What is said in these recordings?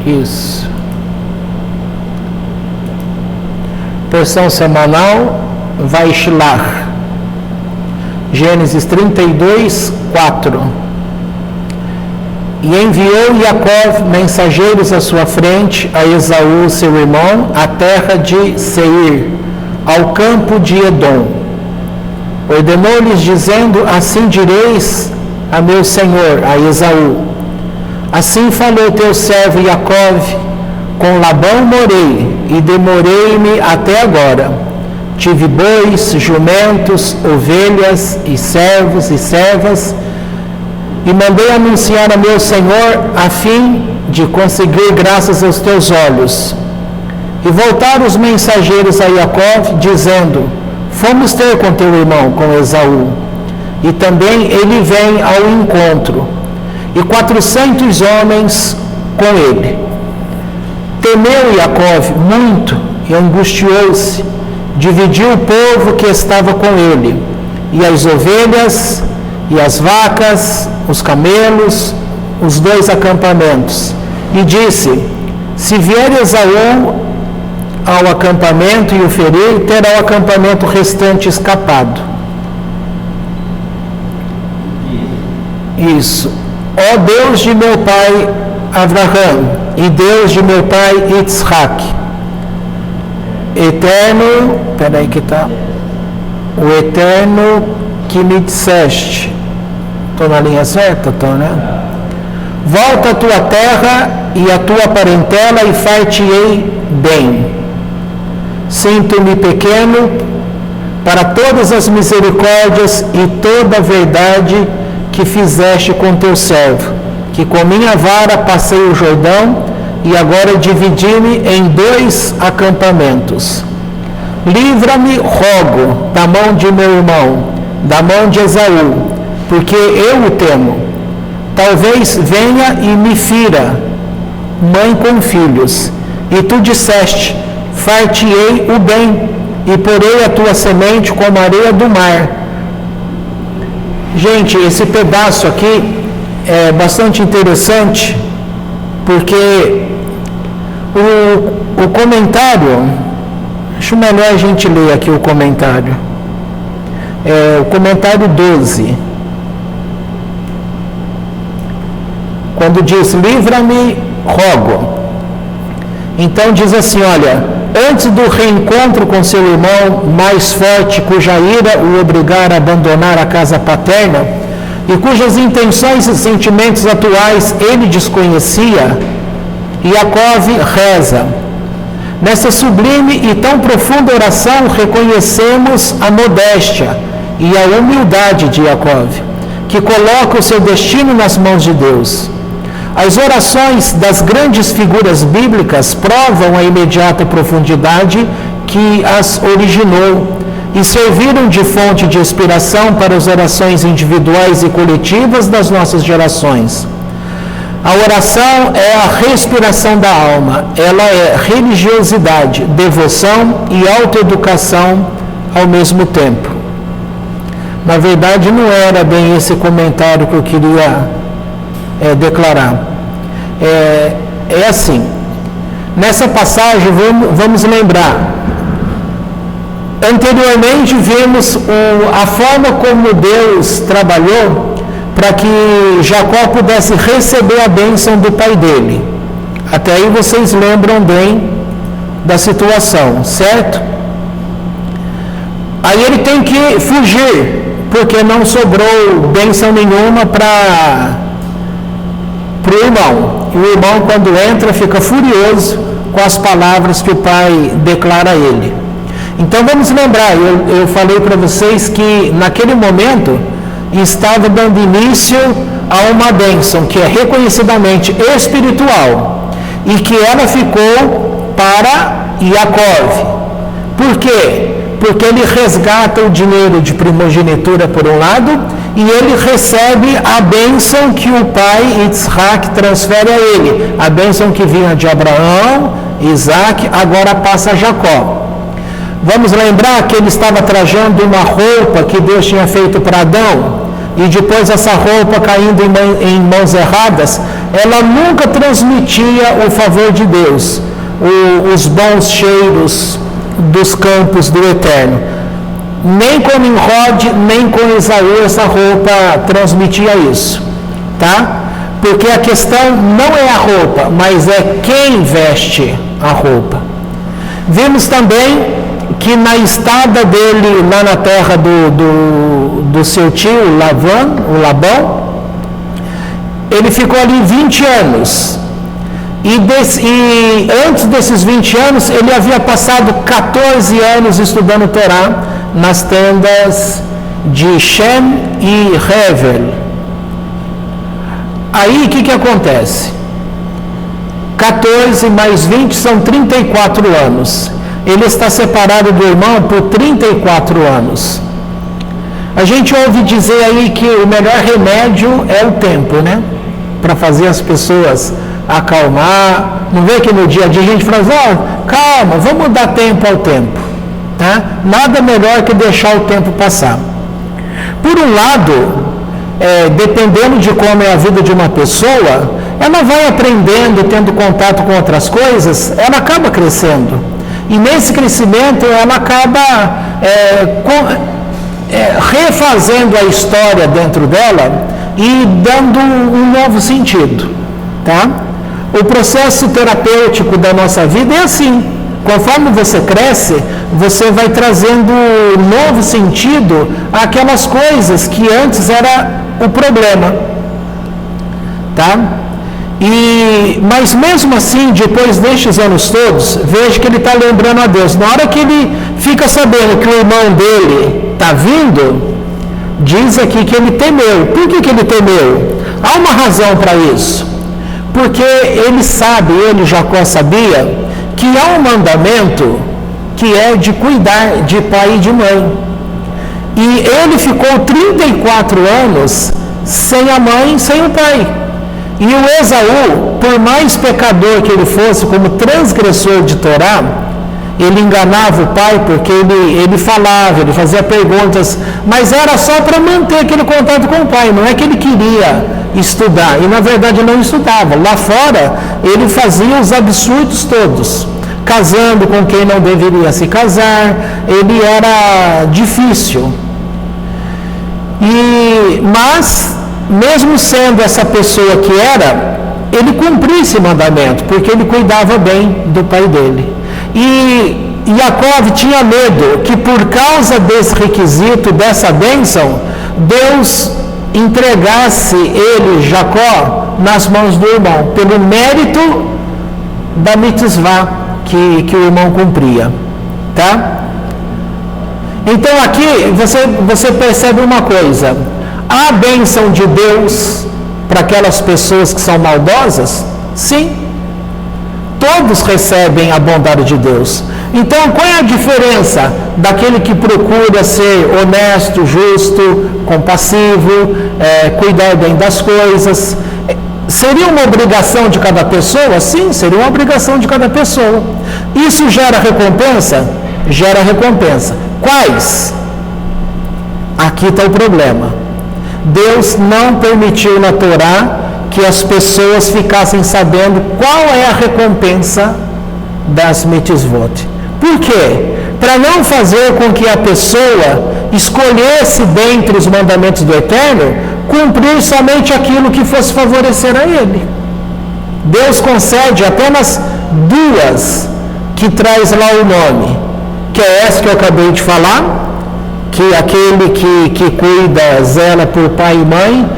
Isso. Porção semanal, Vaishlach. Gênesis 32, 4. E enviou Jacó mensageiros à sua frente, a Esaú, seu irmão, à terra de Seir, ao campo de Edom. Ordenou-lhes, dizendo: assim direis a meu senhor, a Esaú: assim falou teu servo Jacó, com Labão morei, e demorei-me até agora. Tive bois, jumentos, ovelhas, e servos e servas, e mandei anunciar a meu senhor, a fim de conseguir graças aos teus olhos. E voltaram os mensageiros a Jacó, dizendo: fomos ter com teu irmão, com Esaú, e também ele vem ao encontro, e 400 homens com ele. Temeu Jacó muito e angustiou-se, dividiu o povo que estava com ele, e as ovelhas, e as vacas, os camelos, os 2 acampamentos, e disse: se vier Esaú ao acampamento e o ferir, terá o acampamento restante escapado. Isso. Ó Deus de meu pai Abraão, e Deus de meu pai Yitzhak, eterno, peraí que tá, o eterno que me disseste, estou na linha certa, estou, né? Volta à tua terra e à tua parentela, e far-te-ei bem. Sinto-me pequeno para todas as misericórdias e toda a verdade que fizeste com teu servo, que com minha vara passei o Jordão, e agora dividi-me em 2 acampamentos. Livra-me, rogo, da mão de meu irmão, da mão de Esaú, porque eu o temo. Talvez venha e me fira, mãe com filhos. E tu disseste: far-te-ei o bem, e porei a tua semente como a areia do mar. Gente, esse pedaço aqui é bastante interessante, porque o comentário, acho melhor a gente ler aqui o comentário. O comentário 12, quando diz: livra-me, rogo. Então diz assim: olha, antes do reencontro com seu irmão mais forte, cuja ira o obrigar a abandonar a casa paterna, e cujas intenções e sentimentos atuais ele desconhecia, Jacó reza: nessa sublime e tão profunda oração reconhecemos a modéstia e a humildade de Jacó, que coloca o seu destino nas mãos de Deus. As orações das grandes figuras bíblicas provam a imediata profundidade que as originou e serviram de fonte de inspiração para as orações individuais e coletivas das nossas gerações. A oração é a respiração da alma, ela é religiosidade, devoção e autoeducação ao mesmo tempo. Na verdade, não era bem esse comentário que eu queria declarar. É assim, nessa passagem vamos lembrar, anteriormente vimos a forma como Deus trabalhou para que Jacó pudesse receber a bênção do pai dele. Até aí vocês lembram bem da situação, certo? Aí ele tem que fugir, porque não sobrou bênção nenhuma para o irmão. E o irmão, quando entra, fica furioso com as palavras que o pai declara a ele. Então vamos lembrar, eu falei para vocês que naquele momento estava dando início a uma bênção que é reconhecidamente espiritual e que ela ficou para Jacó. Por quê? Porque ele resgata o dinheiro de primogenitura por um lado e ele recebe a bênção que o pai Yitzhak transfere a ele. A bênção que vinha de Abraão, Isaac, agora passa a Jacó. Vamos lembrar que ele estava trajando uma roupa que Deus tinha feito para Adão, e depois essa roupa caindo em mãos erradas, ela nunca transmitia o favor de Deus, os bons cheiros dos campos do Eterno. Nem com Nimrod, nem com Esaú essa roupa transmitia isso, tá? Porque a questão não é a roupa, mas é quem veste a roupa. Vimos também que na estada dele lá na terra do seu tio Labão, ele ficou ali 20 anos. E antes desses 20 anos, ele havia passado 14 anos estudando Torá nas tendas de Shem e Hevel. Aí o que acontece? 14 mais 20 são 34 anos. Ele está separado do irmão por 34 anos. A gente ouve dizer aí que o melhor remédio é o tempo, né? Para fazer as pessoas acalmar. Não vê que no dia a dia a gente fala assim, calma, vamos dar tempo ao tempo. Tá? Nada melhor que deixar o tempo passar. Por um lado, dependendo de como é a vida de uma pessoa, ela vai aprendendo, tendo contato com outras coisas, ela acaba crescendo. E nesse crescimento ela acaba refazendo a história dentro dela e dando um novo sentido. Tá? O processo terapêutico da nossa vida é assim. Conforme você cresce, você vai trazendo novo sentido àquelas coisas que antes era o problema. Tá? Mas mesmo assim, depois destes anos todos, veja que ele está lembrando a Deus. Na hora que ele fica sabendo que o irmão dele está vindo, diz aqui que ele temeu. Por que ele temeu? Há uma razão para isso. Porque ele, Jacó, sabia que há um mandamento que é de cuidar de pai e de mãe. E ele ficou 34 anos sem a mãe, sem o pai. E o Esaú, por mais pecador que ele fosse, como transgressor de Torá, ele enganava o pai porque ele falava, ele fazia perguntas, mas era só para manter aquele contato com o pai, não é que ele queria estudar, e na verdade não estudava. Lá fora, ele fazia os absurdos todos, casando com quem não deveria se casar, ele era difícil. Mas, mesmo sendo essa pessoa que era, ele cumpria esse mandamento, porque ele cuidava bem do pai dele. E Jacó tinha medo que por causa desse requisito, dessa bênção, Deus entregasse ele, Jacó, nas mãos do irmão, pelo mérito da mitzvah que o irmão cumpria. Tá? Então aqui você percebe uma coisa. Há a bênção de Deus para aquelas pessoas que são maldosas? Sim. Todos recebem a bondade de Deus. Então, qual é a diferença daquele que procura ser honesto, justo, compassivo, cuidar bem das coisas? Seria uma obrigação de cada pessoa? Sim, seria uma obrigação de cada pessoa. Isso gera recompensa? Gera recompensa. Quais? Aqui está o problema. Deus não permitiu na Torá que as pessoas ficassem sabendo qual é a recompensa das mitzvot. Por quê? Para não fazer com que a pessoa escolhesse dentre os mandamentos do Eterno, cumprir somente aquilo que fosse favorecer a ele. Deus concede apenas duas que traz lá o nome, que é essa que eu acabei de falar, que aquele que cuida, zela por pai e mãe,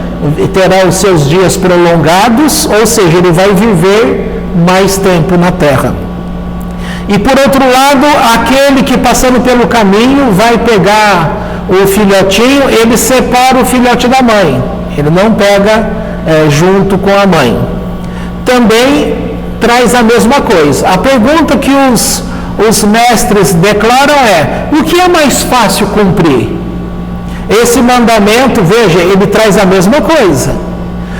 terá os seus dias prolongados, ou seja, ele vai viver mais tempo na terra. E por outro lado, aquele que passando pelo caminho vai pegar o filhotinho, ele separa o filhote da mãe, ele não pega junto com a mãe. Também traz a mesma coisa. A pergunta que os mestres declaram o que é mais fácil cumprir? Esse mandamento, veja, ele traz a mesma coisa.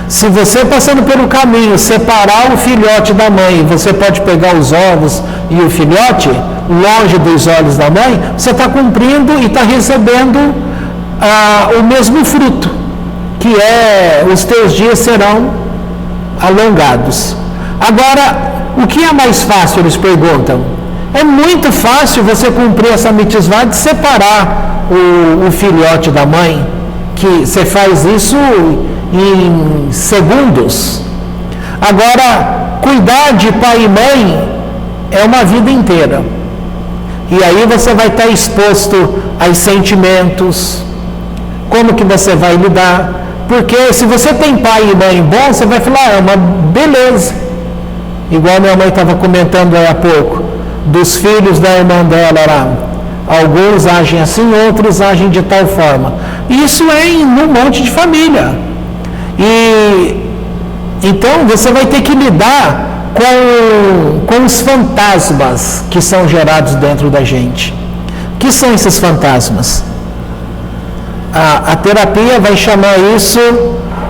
Se você passando pelo caminho separar o filhote da mãe, você pode pegar os ovos e o filhote longe dos olhos da mãe, você está cumprindo e está recebendo o mesmo fruto. que é os teus dias serão alongados. Agora, o que é mais fácil, eles perguntam? É muito fácil você cumprir essa mitzvah de separar o filhote da mãe, que você faz isso em segundos. Agora, cuidar de pai e mãe é uma vida inteira. E aí você vai estar exposto aos sentimentos, como que você vai lidar. Porque se você tem pai e mãe bom, você vai falar, é uma beleza. Igual minha mãe estava comentando aí há pouco, dos filhos da irmã dela lá. Alguns agem assim, outros agem de tal forma. Isso é em um monte de família. E então você vai ter que lidar com os fantasmas que são gerados dentro da gente. O que são esses fantasmas? A terapia vai chamar isso,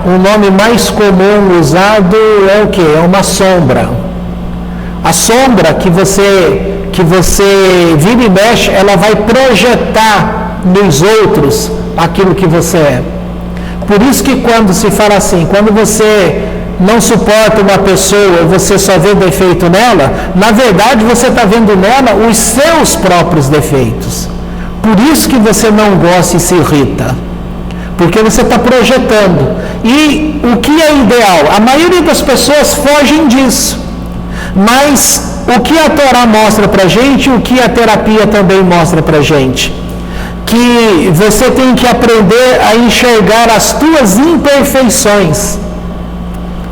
o nome mais comum usado é o quê? É uma sombra. A sombra que você vira e mexe, ela vai projetar nos outros aquilo que você é. Por isso que quando se fala assim, quando você não suporta uma pessoa, você só vê defeito nela, na verdade você está vendo nela os seus próprios defeitos. Por isso que você não gosta e se irrita. Porque você está projetando. E o que é ideal? A maioria das pessoas fogem disso. Mas o que a Torá mostra para a gente, o que a terapia também mostra para a gente? Que você tem que aprender a enxergar as tuas imperfeições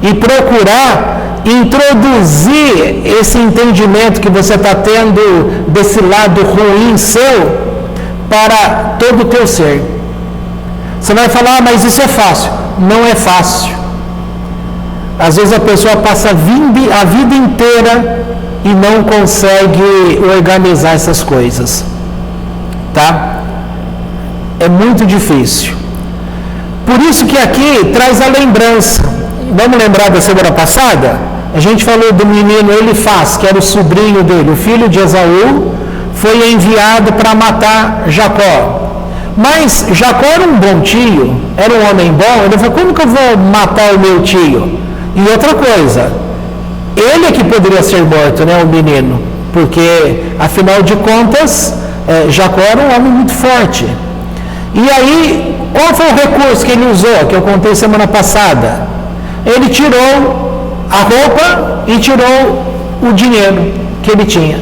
e procurar introduzir esse entendimento que você está tendo desse lado ruim seu para todo o teu ser. Você vai falar, mas isso é fácil. Não é fácil. Às vezes a pessoa passa a vida inteira e não consegue organizar essas coisas. Tá? É muito difícil. Por isso que aqui traz a lembrança. Vamos lembrar da semana passada? A gente falou do menino Elifaz, que era o sobrinho dele, o filho de Esaú, foi enviado para matar Jacó. Mas Jacó era um bom tio, era um homem bom. Ele falou, como que eu vou matar o meu tio? E outra coisa, ele é que poderia ser morto, né, o menino, porque afinal de contas Jacó era um homem muito forte. E aí, qual foi o recurso que ele usou, que eu contei semana passada? Ele tirou a roupa e tirou o dinheiro que ele tinha.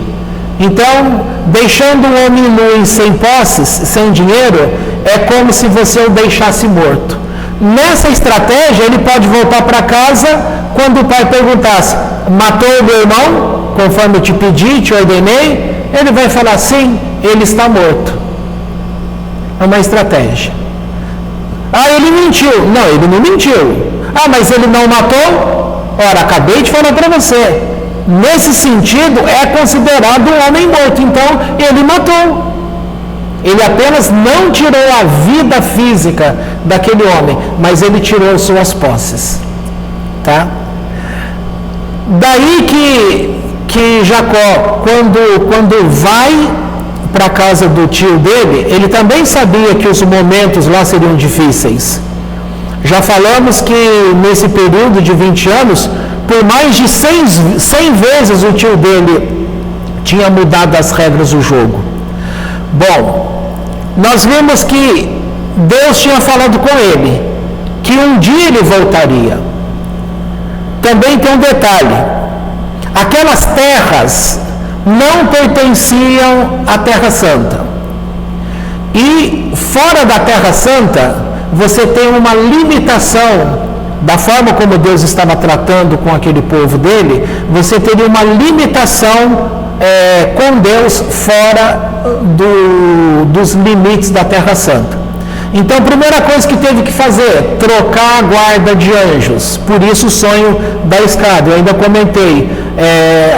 Então, deixando um homem nu e sem posses, sem dinheiro, é como se você o deixasse morto. Nessa estratégia, ele pode voltar para casa quando o pai perguntasse, matou o meu irmão, conforme eu te pedi, te ordenei? Ele vai falar, sim, ele está morto. É uma estratégia. Ah, ele mentiu. Não, ele não mentiu. Ah, mas ele não matou? Ora, acabei de falar para você. Nesse sentido, é considerado um homem morto. Então, ele matou. Ele apenas não tirou a vida física daquele homem, mas ele tirou suas posses. Tá? Daí que Jacó, quando vai para a casa do tio dele, ele também sabia que os momentos lá seriam difíceis. Já falamos que nesse período de 20 anos, por mais de 100 vezes o tio dele tinha mudado as regras do jogo. Bom, nós vimos que Deus tinha falado com ele, que um dia ele voltaria. Também tem um detalhe, aquelas terras não pertenciam à Terra Santa. E fora da Terra Santa, você tem uma limitação, da forma como Deus estava tratando com aquele povo dele, você teria uma limitação com Deus fora dos limites da Terra Santa. Então, a primeira coisa que teve que fazer, trocar a guarda de anjos. Por isso o sonho da escada. Eu ainda comentei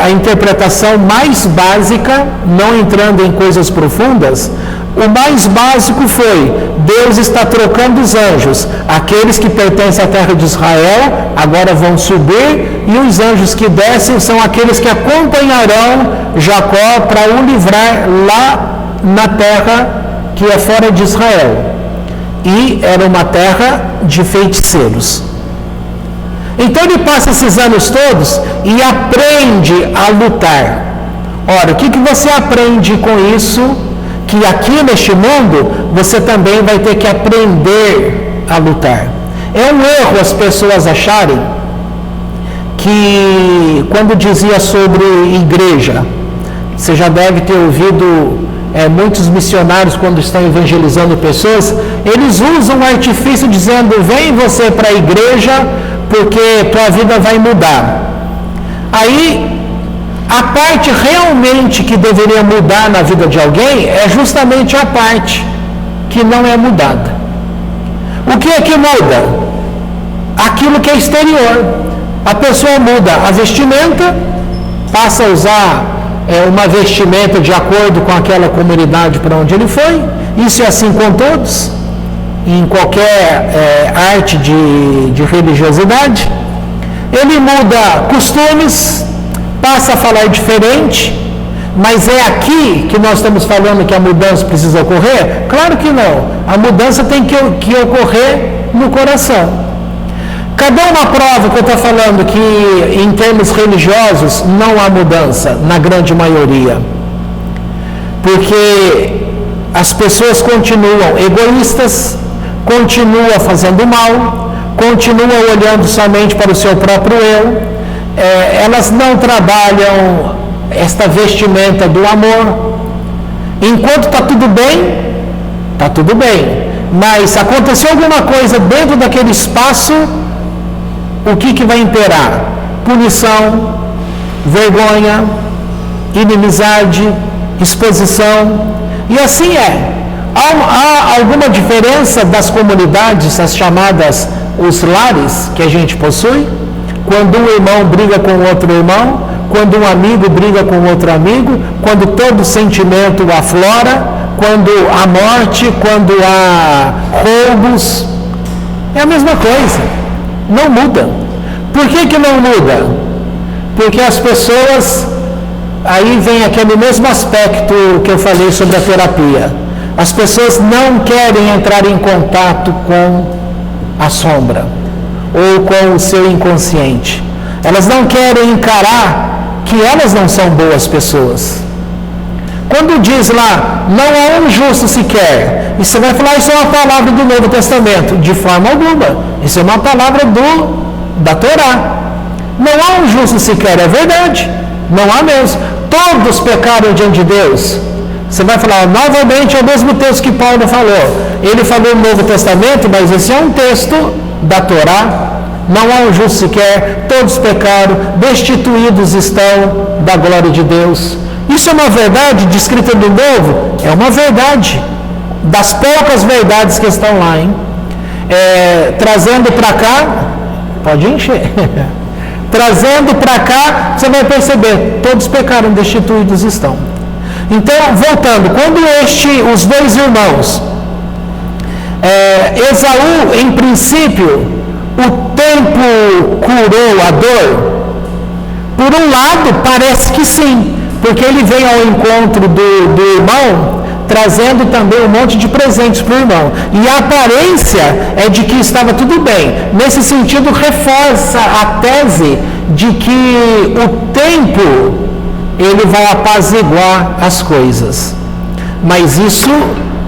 a interpretação mais básica, não entrando em coisas profundas. O mais básico foi, Deus está trocando os anjos. Aqueles que pertencem à terra de Israel agora vão subir, e os anjos que descem são aqueles que acompanharão Jacó para o livrar lá na terra que é fora de Israel. e era uma terra de feiticeiros. Então ele passa esses anos todos e aprende a lutar. Ora, o que você aprende com isso? Que aqui neste mundo você também vai ter que aprender a lutar. É um erro as pessoas acharem que, quando dizia sobre igreja, você já deve ter ouvido muitos missionários, quando estão evangelizando pessoas, eles usam um artifício dizendo: vem você para a igreja porque tua vida vai mudar. Aí, a parte realmente que deveria mudar na vida de alguém é justamente a parte que não é mudada. O que é que muda? Aquilo que é exterior. A pessoa muda a vestimenta, passa a usar uma vestimenta de acordo com aquela comunidade para onde ele foi. Isso é assim com todos, em qualquer arte de religiosidade. Ele muda costumes, passa a falar diferente, mas é aqui que nós estamos falando que a mudança precisa ocorrer? Claro que não. A mudança tem que ocorrer no coração. Cadê uma prova que eu estou falando que, em termos religiosos, não há mudança, na grande maioria? Porque as pessoas continuam egoístas, continuam fazendo mal, continuam olhando somente para o seu próprio eu, elas não trabalham esta vestimenta do amor. Enquanto está tudo bem, mas aconteceu alguma coisa dentro daquele espaço, o que vai imperar? Punição, vergonha, inimizade, exposição, e assim é. Há alguma diferença das comunidades, as chamadas os lares que a gente possui? Quando um irmão briga com outro irmão, quando um amigo briga com outro amigo, quando todo sentimento aflora, quando há morte, quando há roubos, é a mesma coisa. Não muda. Por que não muda? Porque as pessoas, aí vem aquele mesmo aspecto que eu falei sobre a terapia. As pessoas não querem entrar em contato com a sombra ou com o seu inconsciente. Elas não querem encarar que elas não são boas pessoas. Quando diz lá, não há um justo sequer, e você vai falar, isso é uma palavra do Novo Testamento. De forma alguma. Isso é uma palavra da Torá. Não há um justo sequer, é verdade. Não há mesmo. Todos pecaram diante de Deus. Você vai falar, novamente, é o mesmo texto que Paulo falou. Ele falou no Novo Testamento, mas esse é um texto da Torá. Não há um justo sequer, todos pecaram, destituídos estão da glória de Deus. Isso é uma verdade descrita no Novo? É uma verdade. Das poucas verdades que estão lá, hein? Trazendo para cá, pode encher. Trazendo para cá, você vai perceber, todos pecaram, destituídos estão. Então, voltando, quando os dois irmãos, Esaú, em princípio, o tempo curou a dor? Por um lado, parece que sim, porque ele vem ao encontro do irmão, trazendo também um monte de presentes para o irmão. E a aparência é de que estava tudo bem. Nesse sentido, reforça a tese de que o tempo ele vai apaziguar as coisas. Mas isso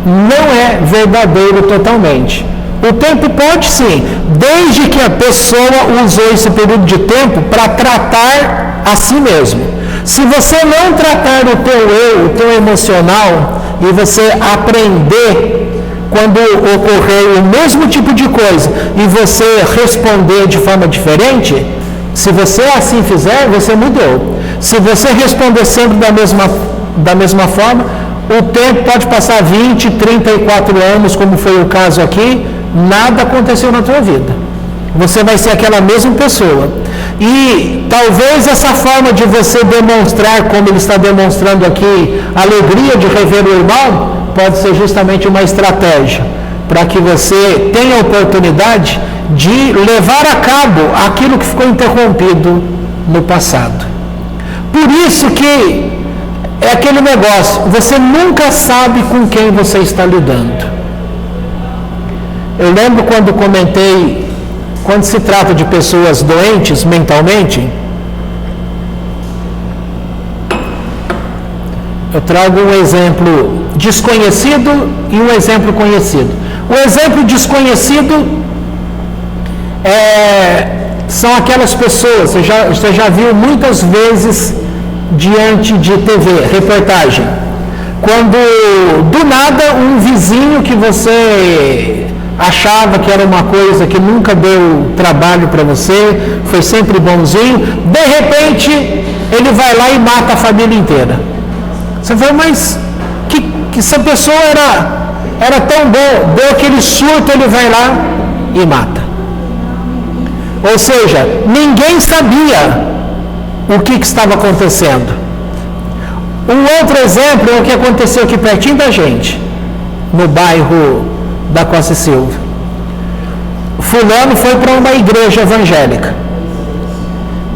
não é verdadeiro totalmente. O tempo pode sim, desde que a pessoa usou esse período de tempo para tratar a si mesmo. Se você não tratar o teu eu, o teu emocional, e você aprender quando ocorrer o mesmo tipo de coisa e você responder de forma diferente, se você assim fizer, você mudou. Se você responder sempre da mesma forma, o tempo pode passar 20, 34 anos, como foi o caso aqui, nada aconteceu na tua vida. Você vai ser aquela mesma pessoa. E talvez essa forma de você demonstrar, como ele está demonstrando aqui, alegria de rever o irmão, pode ser justamente uma estratégia para que você tenha a oportunidade de levar a cabo aquilo que ficou interrompido no passado. Por isso que é aquele negócio, você nunca sabe com quem você está lidando. Eu lembro quando comentei, quando se trata de pessoas doentes mentalmente, eu trago um exemplo desconhecido e um exemplo conhecido. O exemplo desconhecido são aquelas pessoas, você já viu muitas vezes diante de TV, reportagem, quando do nada um vizinho que você achava que era uma coisa que nunca deu trabalho para você, foi sempre bonzinho, de repente ele vai lá e mata a família inteira. Você fala, mas que essa pessoa era tão boa, deu aquele surto, ele vai lá e mata. Ou seja, ninguém sabia o que estava acontecendo. Um outro exemplo é o que aconteceu aqui pertinho da gente, no bairro da Costa e Silva. Fulano foi para uma igreja evangélica.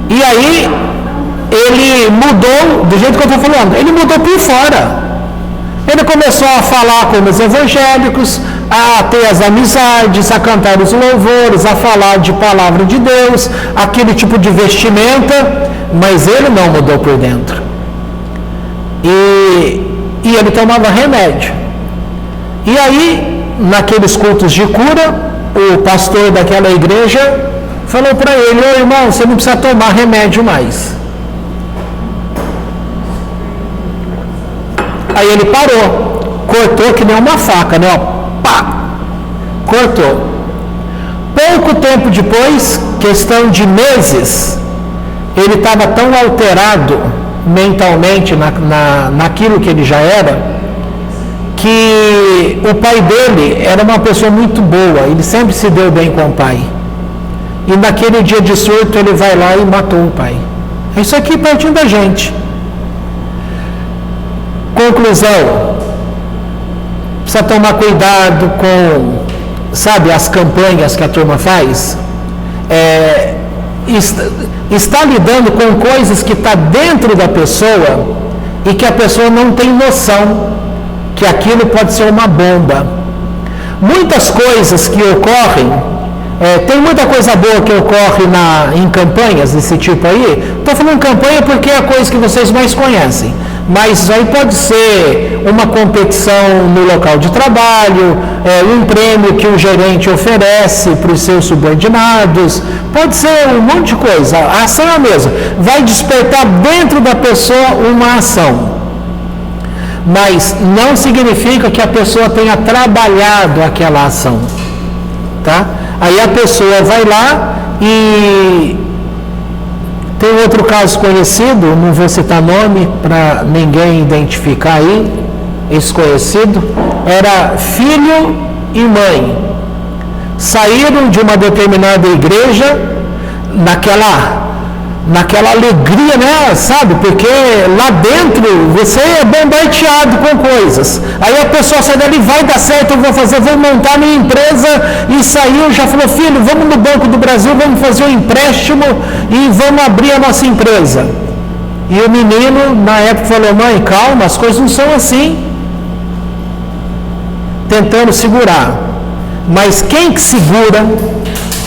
E aí, ele mudou, do jeito que eu estou falando, ele mudou por fora. Ele começou a falar com os evangélicos, a ter as amizades, a cantar os louvores, a falar de palavra de Deus, aquele tipo de vestimenta, mas ele não mudou por dentro. E ele tomava remédio. E aí, naqueles cultos de cura, o pastor daquela igreja falou para ele, ô irmão, você não precisa tomar remédio mais. Aí ele parou, cortou que nem uma faca, né? Pá! Cortou. Pouco tempo depois, questão de meses, ele estava tão alterado mentalmente naquilo que ele já era, que o pai dele era uma pessoa muito boa, ele sempre se deu bem com o pai. E naquele dia de surto ele vai lá e matou o pai. Isso aqui pertinho da gente. Conclusão, precisa tomar cuidado com, sabe, as campanhas que a turma faz. Está lidando com coisas que está dentro da pessoa e que a pessoa não tem noção que aquilo pode ser uma bomba. Muitas coisas que ocorrem, tem muita coisa boa que ocorre em campanhas desse tipo aí. Estou falando campanha porque é a coisa que vocês mais conhecem. Mas aí pode ser uma competição no local de trabalho, um prêmio que o gerente oferece para os seus subordinados, pode ser um monte de coisa. A ação é a mesma, vai despertar dentro da pessoa uma ação, mas não significa que a pessoa tenha trabalhado aquela ação, tá? Aí a pessoa vai lá e... Tem outro caso conhecido, não vou citar nome para ninguém identificar aí, esse conhecido, era filho e mãe. Saíram de uma determinada igreja naquela alegria, né? Sabe? Porque lá dentro você é bombardeado com coisas. Aí a pessoa sai dali, vai dar certo, vou montar minha empresa, e saiu, já falou, filho, vamos no Banco do Brasil, vamos fazer um empréstimo e vamos abrir a nossa empresa. E o menino, na época, falou, mãe, calma, as coisas não são assim. Tentando segurar. Mas quem que segura?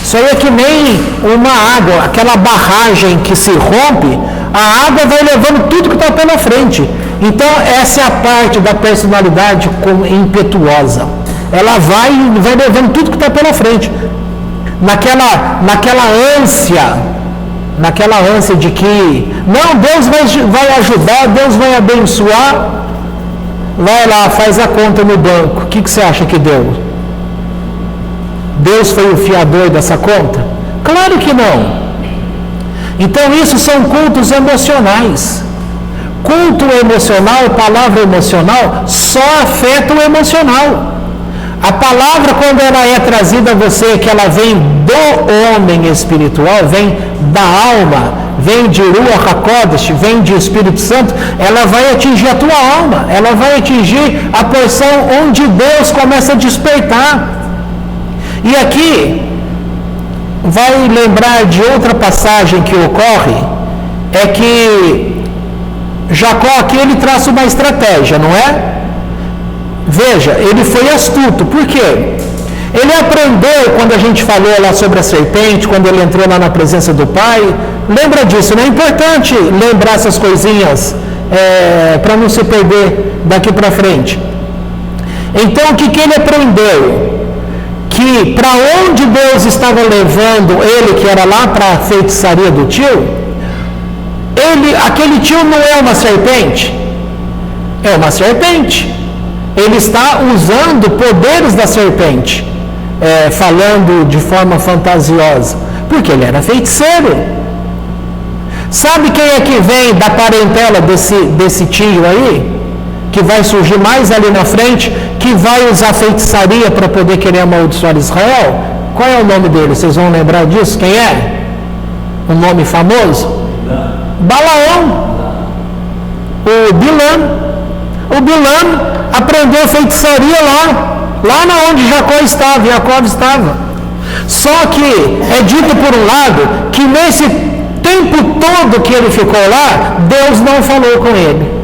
Isso aí é que nem uma água, aquela barragem que se rompe, a água vai levando tudo que está pela frente. Então, essa é a parte da personalidade impetuosa. Ela vai levando tudo que está pela frente. Naquela ânsia de que, não, Deus vai ajudar, Deus vai abençoar, vai lá, faz a conta no banco. O que você acha que deu? Deus foi o fiador dessa conta? Claro que não. Então isso são cultos emocionais. Culto emocional, palavra emocional, só afeta o emocional. A palavra, quando ela é trazida a você, que ela vem do homem espiritual, vem da alma, vem de Ruach HaKodesh, vem de Espírito Santo, ela vai atingir a tua alma, ela vai atingir a porção onde Deus começa a despertar. E aqui, vai lembrar de outra passagem que ocorre, é que Jacó aqui ele traça uma estratégia, não é? Veja, ele foi astuto, por quê? Ele aprendeu, quando a gente falou lá sobre a serpente, quando ele entrou lá na presença do Pai. Lembra disso, né? É importante lembrar essas coisinhas para não se perder daqui para frente. Então, o que ele aprendeu? Que para onde Deus estava levando ele, que era lá para a feitiçaria do tio, aquele tio não é uma serpente, é uma serpente. Ele está usando poderes da serpente, falando de forma fantasiosa, porque ele era feiticeiro. Sabe quem é que vem da parentela desse tio aí? Que vai surgir mais ali na frente, que vai usar feitiçaria para poder querer amaldiçoar Israel? Qual é o nome dele? Vocês vão lembrar disso? Quem é? Um nome famoso? Balaão. O Bilam. O Bilam aprendeu feitiçaria lá na onde Jacó estava. Só que é dito por um lado que nesse tempo todo que ele ficou lá, Deus não falou com ele.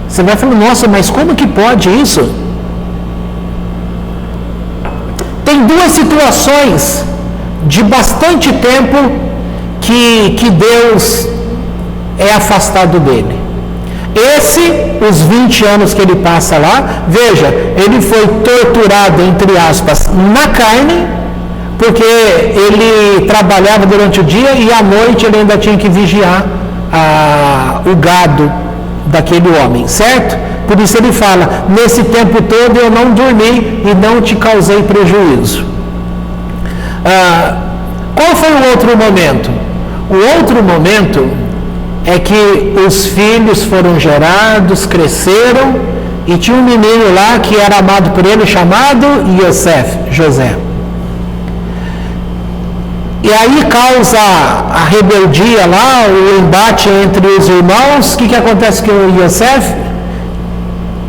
Você vai falar, nossa, mas como que pode isso? Tem duas situações de bastante tempo que Deus é afastado dele. Os 20 anos que ele passa lá, veja, ele foi torturado, entre aspas, na carne, porque ele trabalhava durante o dia e à noite ele ainda tinha que vigiar o gado daquele homem, certo? Por isso ele fala, nesse tempo todo eu não dormi e não te causei prejuízo. Qual foi o outro momento? O outro momento é que os filhos foram gerados, cresceram, e tinha um menino lá que era amado por ele, chamado José. E aí causa a rebeldia lá, o embate entre os irmãos. O que acontece com o Yosef?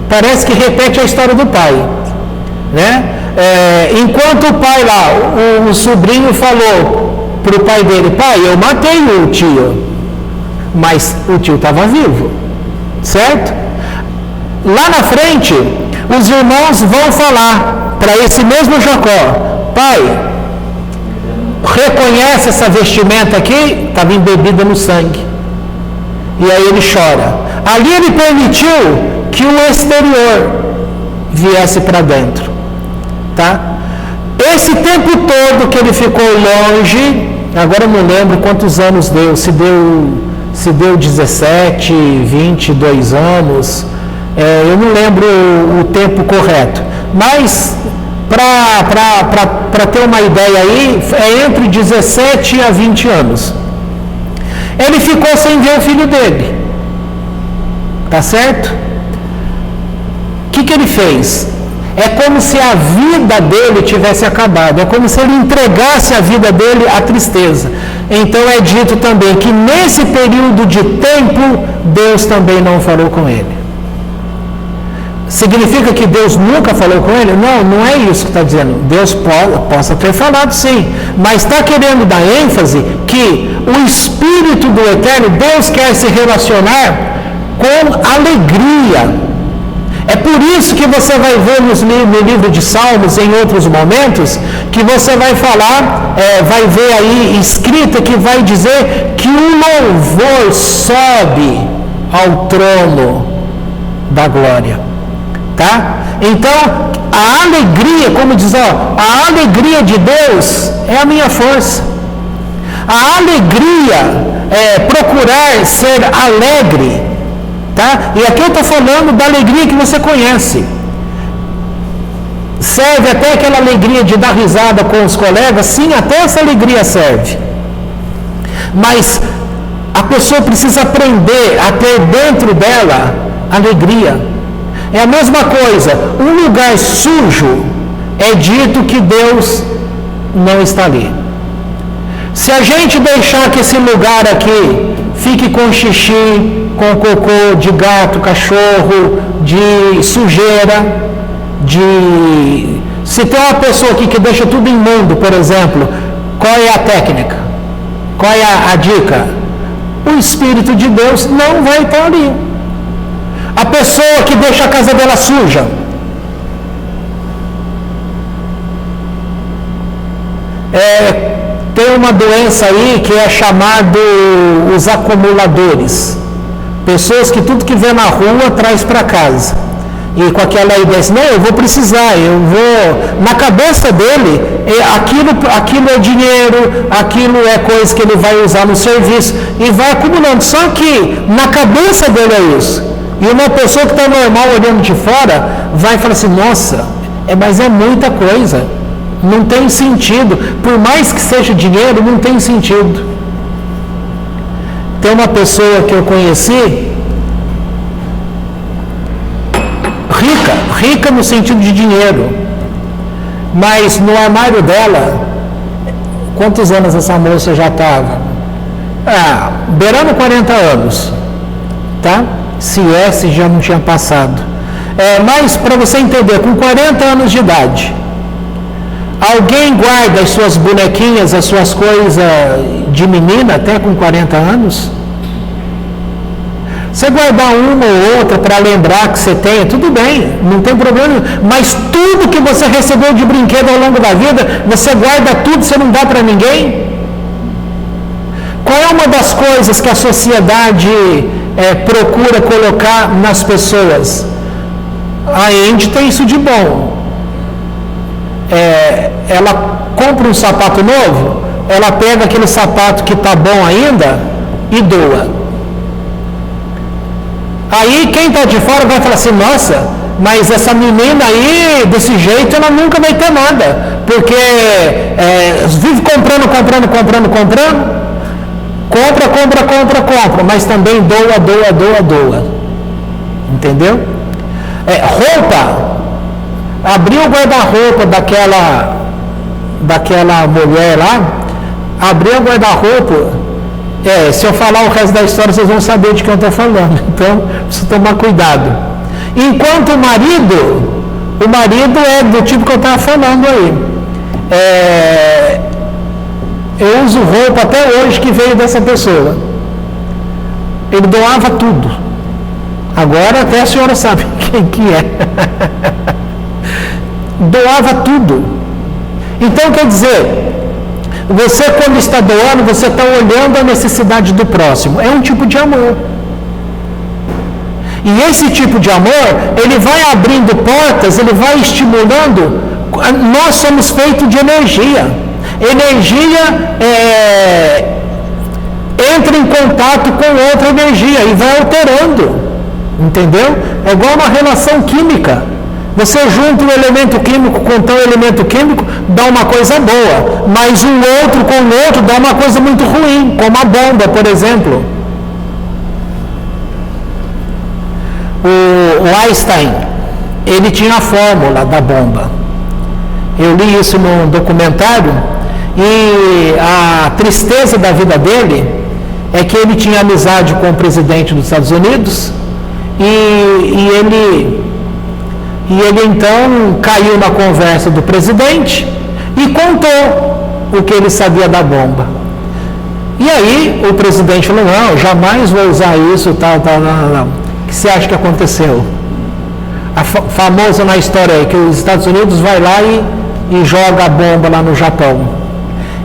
Parece que repete a história do pai, né? Enquanto o pai lá, o sobrinho falou para o pai dele, pai, eu matei o tio, mas o tio estava vivo, certo? Lá na frente, os irmãos vão falar para esse mesmo Jacó, pai, reconhece essa vestimenta aqui? Estava embebida no sangue. E aí ele chora. Ali ele permitiu que o exterior viesse para dentro, tá? Esse tempo todo que ele ficou longe, agora eu não lembro quantos anos deu, se deu 17, 22 anos, eu não lembro o tempo correto, mas para ter uma ideia aí, é entre 17 a 20 anos. Ele ficou sem ver o filho dele, tá certo? O que ele fez? É como se a vida dele tivesse acabado, é como se ele entregasse a vida dele à tristeza. Então é dito também que nesse período de tempo, Deus também não falou com ele. Significa que Deus nunca falou com ele? Não, não é isso que está dizendo. Deus possa ter falado sim, mas está querendo dar ênfase que o Espírito do Eterno, Deus quer se relacionar com alegria. É por isso que você vai ver no livro de Salmos, em outros momentos, que você vai falar, vai ver aí escrita que vai dizer que o louvor sobe ao trono da glória. Tá? Então, a alegria, como diz, a alegria de Deus é a minha força. A alegria é procurar ser alegre, tá? E aqui eu estou falando da alegria que você conhece. Serve até aquela alegria de dar risada com os colegas, sim, até essa alegria serve. Mas a pessoa precisa aprender a ter dentro dela alegria. É a mesma coisa, um lugar sujo, é dito que Deus não está ali. Se a gente deixar que esse lugar aqui fique com xixi, com cocô de gato, cachorro, de sujeira, se tem uma pessoa aqui que deixa tudo imundo, por exemplo, qual é a técnica? Qual é a dica? O Espírito de Deus não vai estar ali. A pessoa que deixa a casa dela suja, Tem uma doença aí que é chamado os acumuladores. Pessoas que tudo que vê na rua traz para casa. E com aquela ideia assim, não, eu vou precisar, eu vou... Na cabeça dele, aquilo é dinheiro, aquilo é coisa que ele vai usar no serviço, e vai acumulando. Só que na cabeça dele é isso. E uma pessoa que está normal olhando de fora, vai falar assim, nossa, mas é muita coisa. Não tem sentido. Por mais que seja dinheiro, não tem sentido. Tem uma pessoa que eu conheci, rica no sentido de dinheiro, mas no armário dela, quantos anos essa moça já estava? Beirando 40 anos, tá? Se já não tinha passado. Mas para você entender, com 40 anos de idade, alguém guarda as suas bonequinhas, as suas coisas de menina até com 40 anos? Você guardar uma ou outra para lembrar que você tem, tudo bem, não tem problema, mas tudo que você recebeu de brinquedo ao longo da vida, você guarda tudo, você não dá para ninguém? Qual é uma das coisas que a sociedade procura colocar nas pessoas? A Andy tem isso de bom. Ela compra um sapato novo, ela pega aquele sapato que está bom ainda e doa. Aí quem está de fora vai falar assim, nossa, mas essa menina aí, desse jeito, ela nunca vai ter nada, porque vive comprando, compra, mas também doa, entendeu? Roupa, abriu o guarda-roupa daquela mulher lá, abriu o guarda-roupa. Se eu falar o resto da história, vocês vão saber de quem eu estou falando. Então, preciso tomar cuidado. Enquanto o marido é do tipo que eu estava falando aí. Eu uso roupa até hoje que veio dessa pessoa. Ele doava tudo. Agora até a senhora sabe quem que é. Doava tudo. Então, quer dizer... Você, quando está doando, você está olhando a necessidade do próximo. É um tipo de amor. E esse tipo de amor, ele vai abrindo portas, ele vai estimulando. Nós somos feitos de energia. Energia entra em contato com outra energia e vai alterando. Entendeu? É igual uma relação química. Você junta um elemento químico com tal elemento químico, dá uma coisa boa, mas um outro com o outro dá uma coisa muito ruim, como a bomba, por exemplo. O Einstein, ele tinha a fórmula da bomba. Eu li isso num documentário, e a tristeza da vida dele é que ele tinha amizade com o presidente dos Estados Unidos, e ele então caiu na conversa do presidente e contou o que ele sabia da bomba. E aí o presidente falou, não, jamais vou usar isso, tal, não. O que você acha que aconteceu? Famoso na história aí, que os Estados Unidos vai lá e joga a bomba lá no Japão.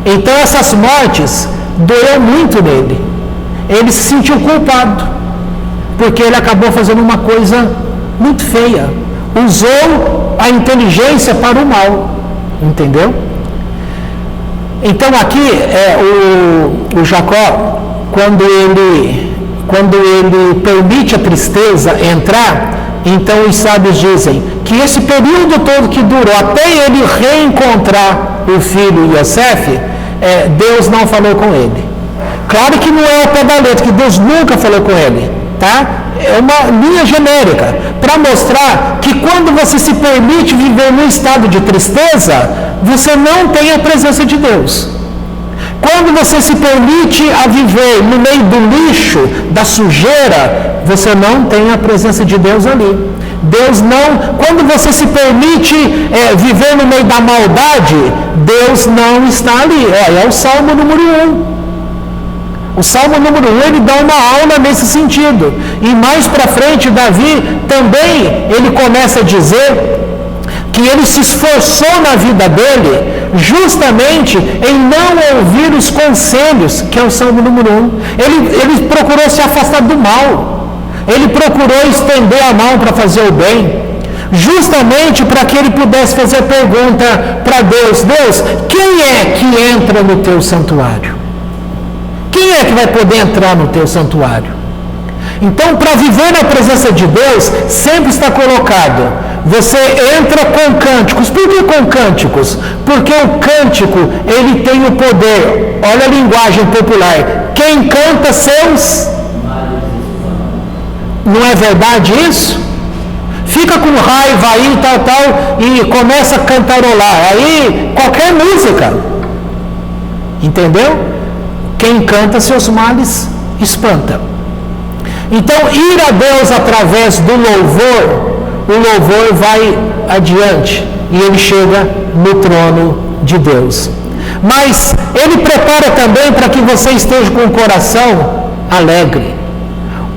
Então essas mortes doeu muito nele. Ele se sentiu culpado, porque ele acabou fazendo uma coisa muito feia. Usou a inteligência para o mal, entendeu? Então aqui o Jacó, quando ele permite a tristeza entrar, então os sábios dizem que esse período todo que durou até ele reencontrar o filho Yosef, Deus não falou com ele. Claro que não é o pé da letra, que Deus nunca falou com ele, tá? É uma linha genérica, para mostrar que quando você se permite viver num estado de tristeza, você não tem a presença de Deus. Quando você se permite a viver no meio do lixo, da sujeira, você não tem a presença de Deus ali. Deus não, quando você se permite viver no meio da maldade, Deus não está ali. É o Salmo número 1. O Salmo número 1, ele dá uma aula nesse sentido. E mais para frente, Davi também, ele começa a dizer que ele se esforçou na vida dele justamente em não ouvir os conselhos, que é o Salmo número 1. Ele procurou se afastar do mal. Ele procurou estender a mão para fazer o bem, justamente para que ele pudesse fazer a pergunta para Deus: Deus, quem é que entra no teu santuário? Quem é que vai poder entrar no teu santuário? Então, para viver na presença de Deus, sempre está colocado: você entra com cânticos. Por que com cânticos? Porque o cântico, ele tem o poder. Olha a linguagem popular: quem canta seus... Não é verdade isso? Fica com raiva aí, tal, e começa a cantarolar. Aí, qualquer música. Entendeu? Quem canta seus males espanta. Então, ir a Deus através do louvor, o louvor vai adiante e ele chega no trono de Deus. Mas ele prepara também para que você esteja com o coração alegre.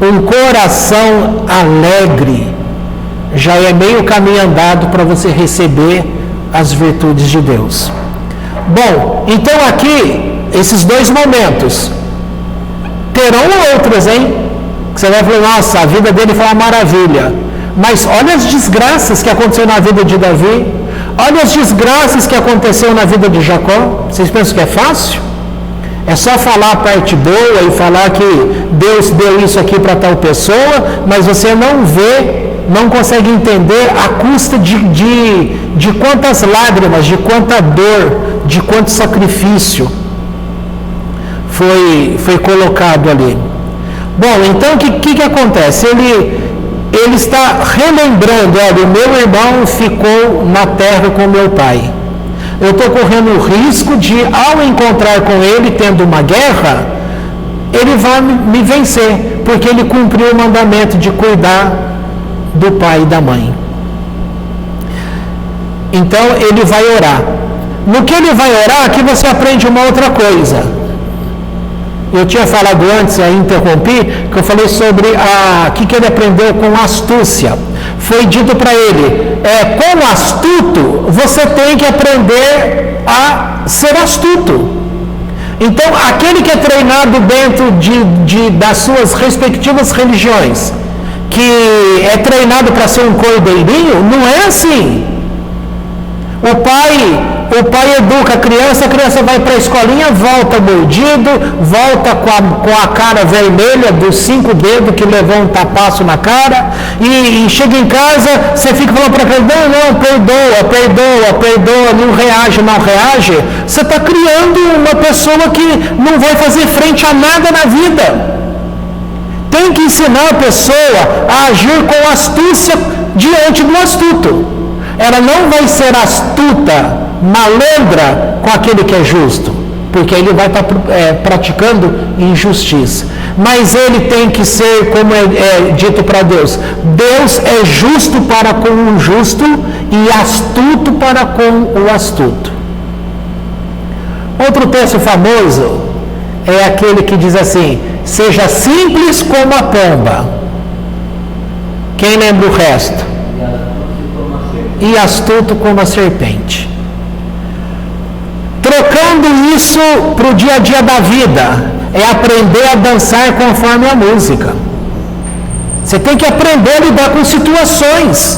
Um coração alegre já é meio caminho andado para você receber as virtudes de Deus. Bom, então aqui, esses dois momentos, terão outros, hein? Você vai falar: nossa, a vida dele foi uma maravilha. Mas olha as desgraças que aconteceu na vida de Davi. Olha as desgraças que aconteceu na vida de Jacó. Vocês pensam que é fácil? É só falar a parte boa e falar que Deus deu isso aqui para tal pessoa, mas você não vê, não consegue entender a custa de quantas lágrimas, de quanta dor, de quanto sacrifício foi colocado ali. Bom, então o que acontece? Ele está relembrando: olha, o meu irmão ficou na terra com meu pai. Eu estou correndo o risco de, ao encontrar com ele, tendo uma guerra, ele vai me vencer, porque ele cumpriu o mandamento de cuidar do pai e da mãe. Então, ele vai orar. No que ele vai orar, aqui você aprende uma outra coisa. Eu tinha falado antes, aí interrompi, que eu falei sobre o que ele aprendeu com astúcia. Foi dito para ele: com astuto, você tem que aprender a ser astuto. Então, aquele que é treinado dentro das suas respectivas religiões, que é treinado para ser um cordeirinho, não é assim. O pai educa a criança vai para a escolinha, volta mordido, volta com a cara vermelha dos 5 dedos que levou um tapaço na cara, e chega em casa, você fica falando para ele: não, perdoa, não reage. Você está criando uma pessoa que não vai fazer frente a nada na vida. Tem que ensinar a pessoa a agir com astúcia diante do astuto. Ela não vai ser astuta, malandra com aquele que é justo, porque ele vai estar praticando injustiça. Mas ele tem que ser, como é dito para Deus: Deus é justo para com o justo e astuto para com o astuto. Outro texto famoso é aquele que diz assim: seja simples como a pomba. Quem lembra o resto? E astuto como a serpente. Trocando isso para o dia a dia da vida, é aprender a dançar conforme a música. Você tem que aprender a lidar com situações.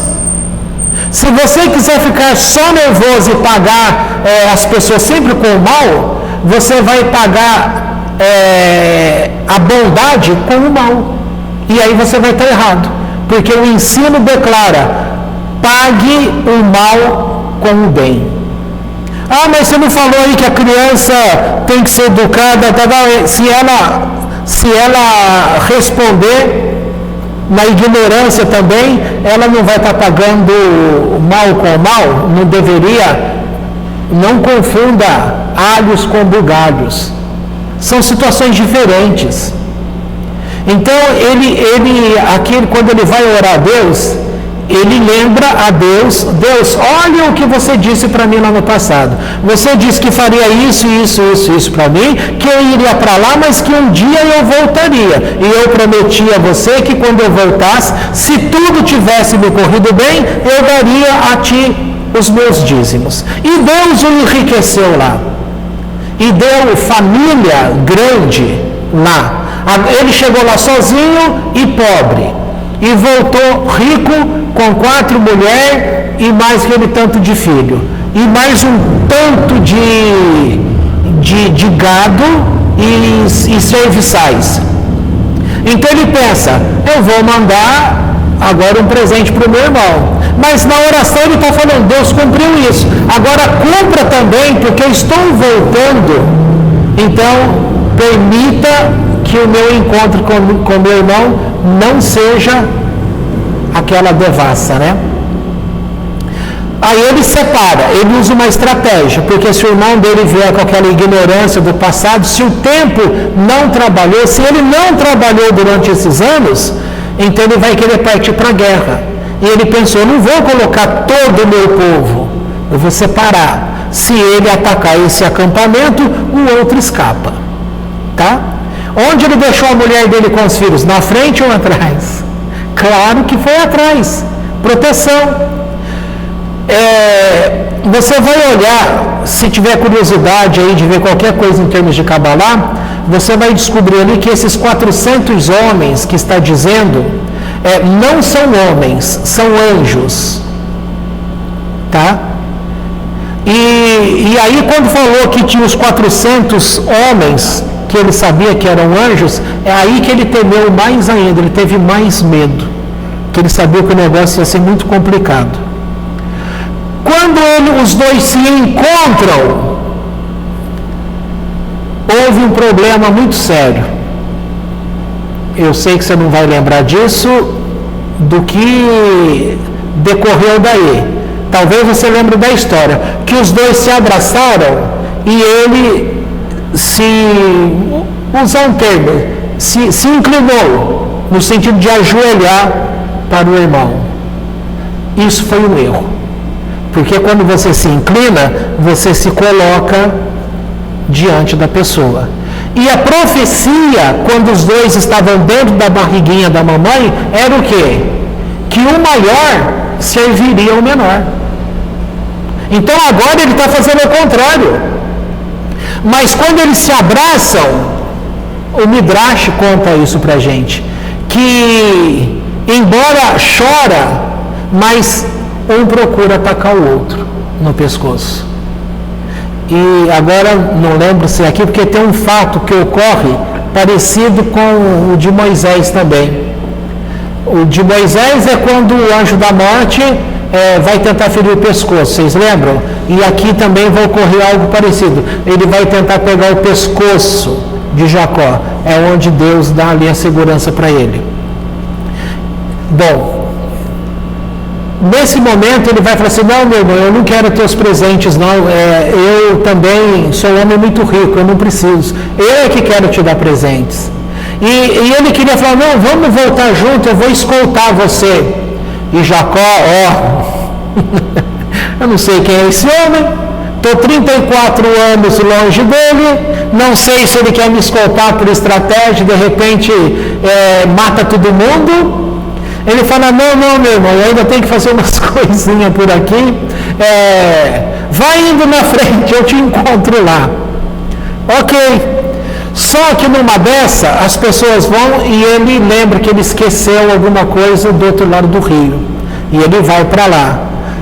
Se você quiser ficar só nervoso e pagar as pessoas sempre com o mal, você vai pagar a bondade com o mal. E aí você vai estar errado. Porque o ensino declara: pague o mal com o bem. Ah, mas você não falou aí que a criança tem que ser educada? Se ela responder na ignorância também, ela não vai estar pagando mal com mal? Não deveria? Não confunda alhos com bugalhos. São situações diferentes. Então, quando ele vai orar a Deus, ele lembra a Deus: Deus, olha o que você disse para mim lá no passado. Você disse que faria isso para mim, que eu iria para lá, mas que um dia eu voltaria. E eu prometi a você que quando eu voltasse, se tudo tivesse me corrido bem, eu daria a ti os meus dízimos. E Deus o enriqueceu lá. E deu família grande lá. Ele chegou lá sozinho e pobre. E voltou rico com 4 mulheres e mais aquele tanto de filho. E mais um tanto de gado e serviçais. Então ele pensa, eu vou mandar agora um presente para o meu irmão. Mas na oração ele está falando, Deus cumpriu isso. Agora cumpra também, porque eu estou voltando. Então, permita que o meu encontro com meu irmão não seja aquela devassa, né? Aí ele separa, ele usa uma estratégia, porque se o irmão dele vier com aquela ignorância do passado, se o tempo não trabalhou, se ele não trabalhou durante esses anos, então ele vai querer partir para a guerra. E ele pensou, não vou colocar todo o meu povo, eu vou separar. Se ele atacar esse acampamento, o outro escapa. Tá? Onde ele deixou a mulher dele com os filhos? Na frente ou atrás? Claro que foi atrás. Proteção. Você vai olhar, se tiver curiosidade aí de ver qualquer coisa em termos de Cabalá, você vai descobrir ali que esses 400 homens que está dizendo, não são homens, são anjos. Tá? E aí quando falou que tinha os 400 homens, que ele sabia que eram anjos, é aí que ele temeu mais ainda, ele teve mais medo, que ele sabia que o negócio ia ser muito complicado. Quando os dois se encontram, houve um problema muito sério. Eu sei que você não vai lembrar disso, do que decorreu daí. Talvez você lembre da história, que os dois se abraçaram e ele usar um termo, se inclinou, no sentido de ajoelhar para o irmão. Isso foi um erro. Porque quando você se inclina, você se coloca diante da pessoa. E a profecia, quando os dois estavam dentro da barriguinha da mamãe, era o quê? Que o maior serviria ao menor. Então agora ele está fazendo o contrário. Mas quando eles se abraçam, o Midrash conta isso pra gente, que embora chora, mas um procura atacar o outro no pescoço. E agora não lembro se é aqui, porque tem um fato que ocorre parecido com o de Moisés também. O de Moisés é quando o anjo da morte vai tentar ferir o pescoço, vocês lembram? E aqui também vai ocorrer algo parecido. Ele vai tentar pegar o pescoço de Jacó. É onde Deus dá ali a segurança para ele. Bom, nesse momento ele vai falar assim, não, meu irmão, eu não quero teus presentes, não, eu também sou um homem muito rico, eu não preciso, eu é que quero te dar presentes. E ele queria falar, não, vamos voltar junto, eu vou escoltar você. E Jacó, eu não sei quem é esse homem, estou 34 anos longe dele, não sei se ele quer me escoltar por estratégia, de repente mata todo mundo. Ele fala, não, meu irmão, eu ainda tenho que fazer umas coisinhas por aqui, vai indo na frente, eu te encontro lá. Ok, só que numa dessa, as pessoas vão e ele lembra que ele esqueceu alguma coisa do outro lado do rio, e ele vai para lá.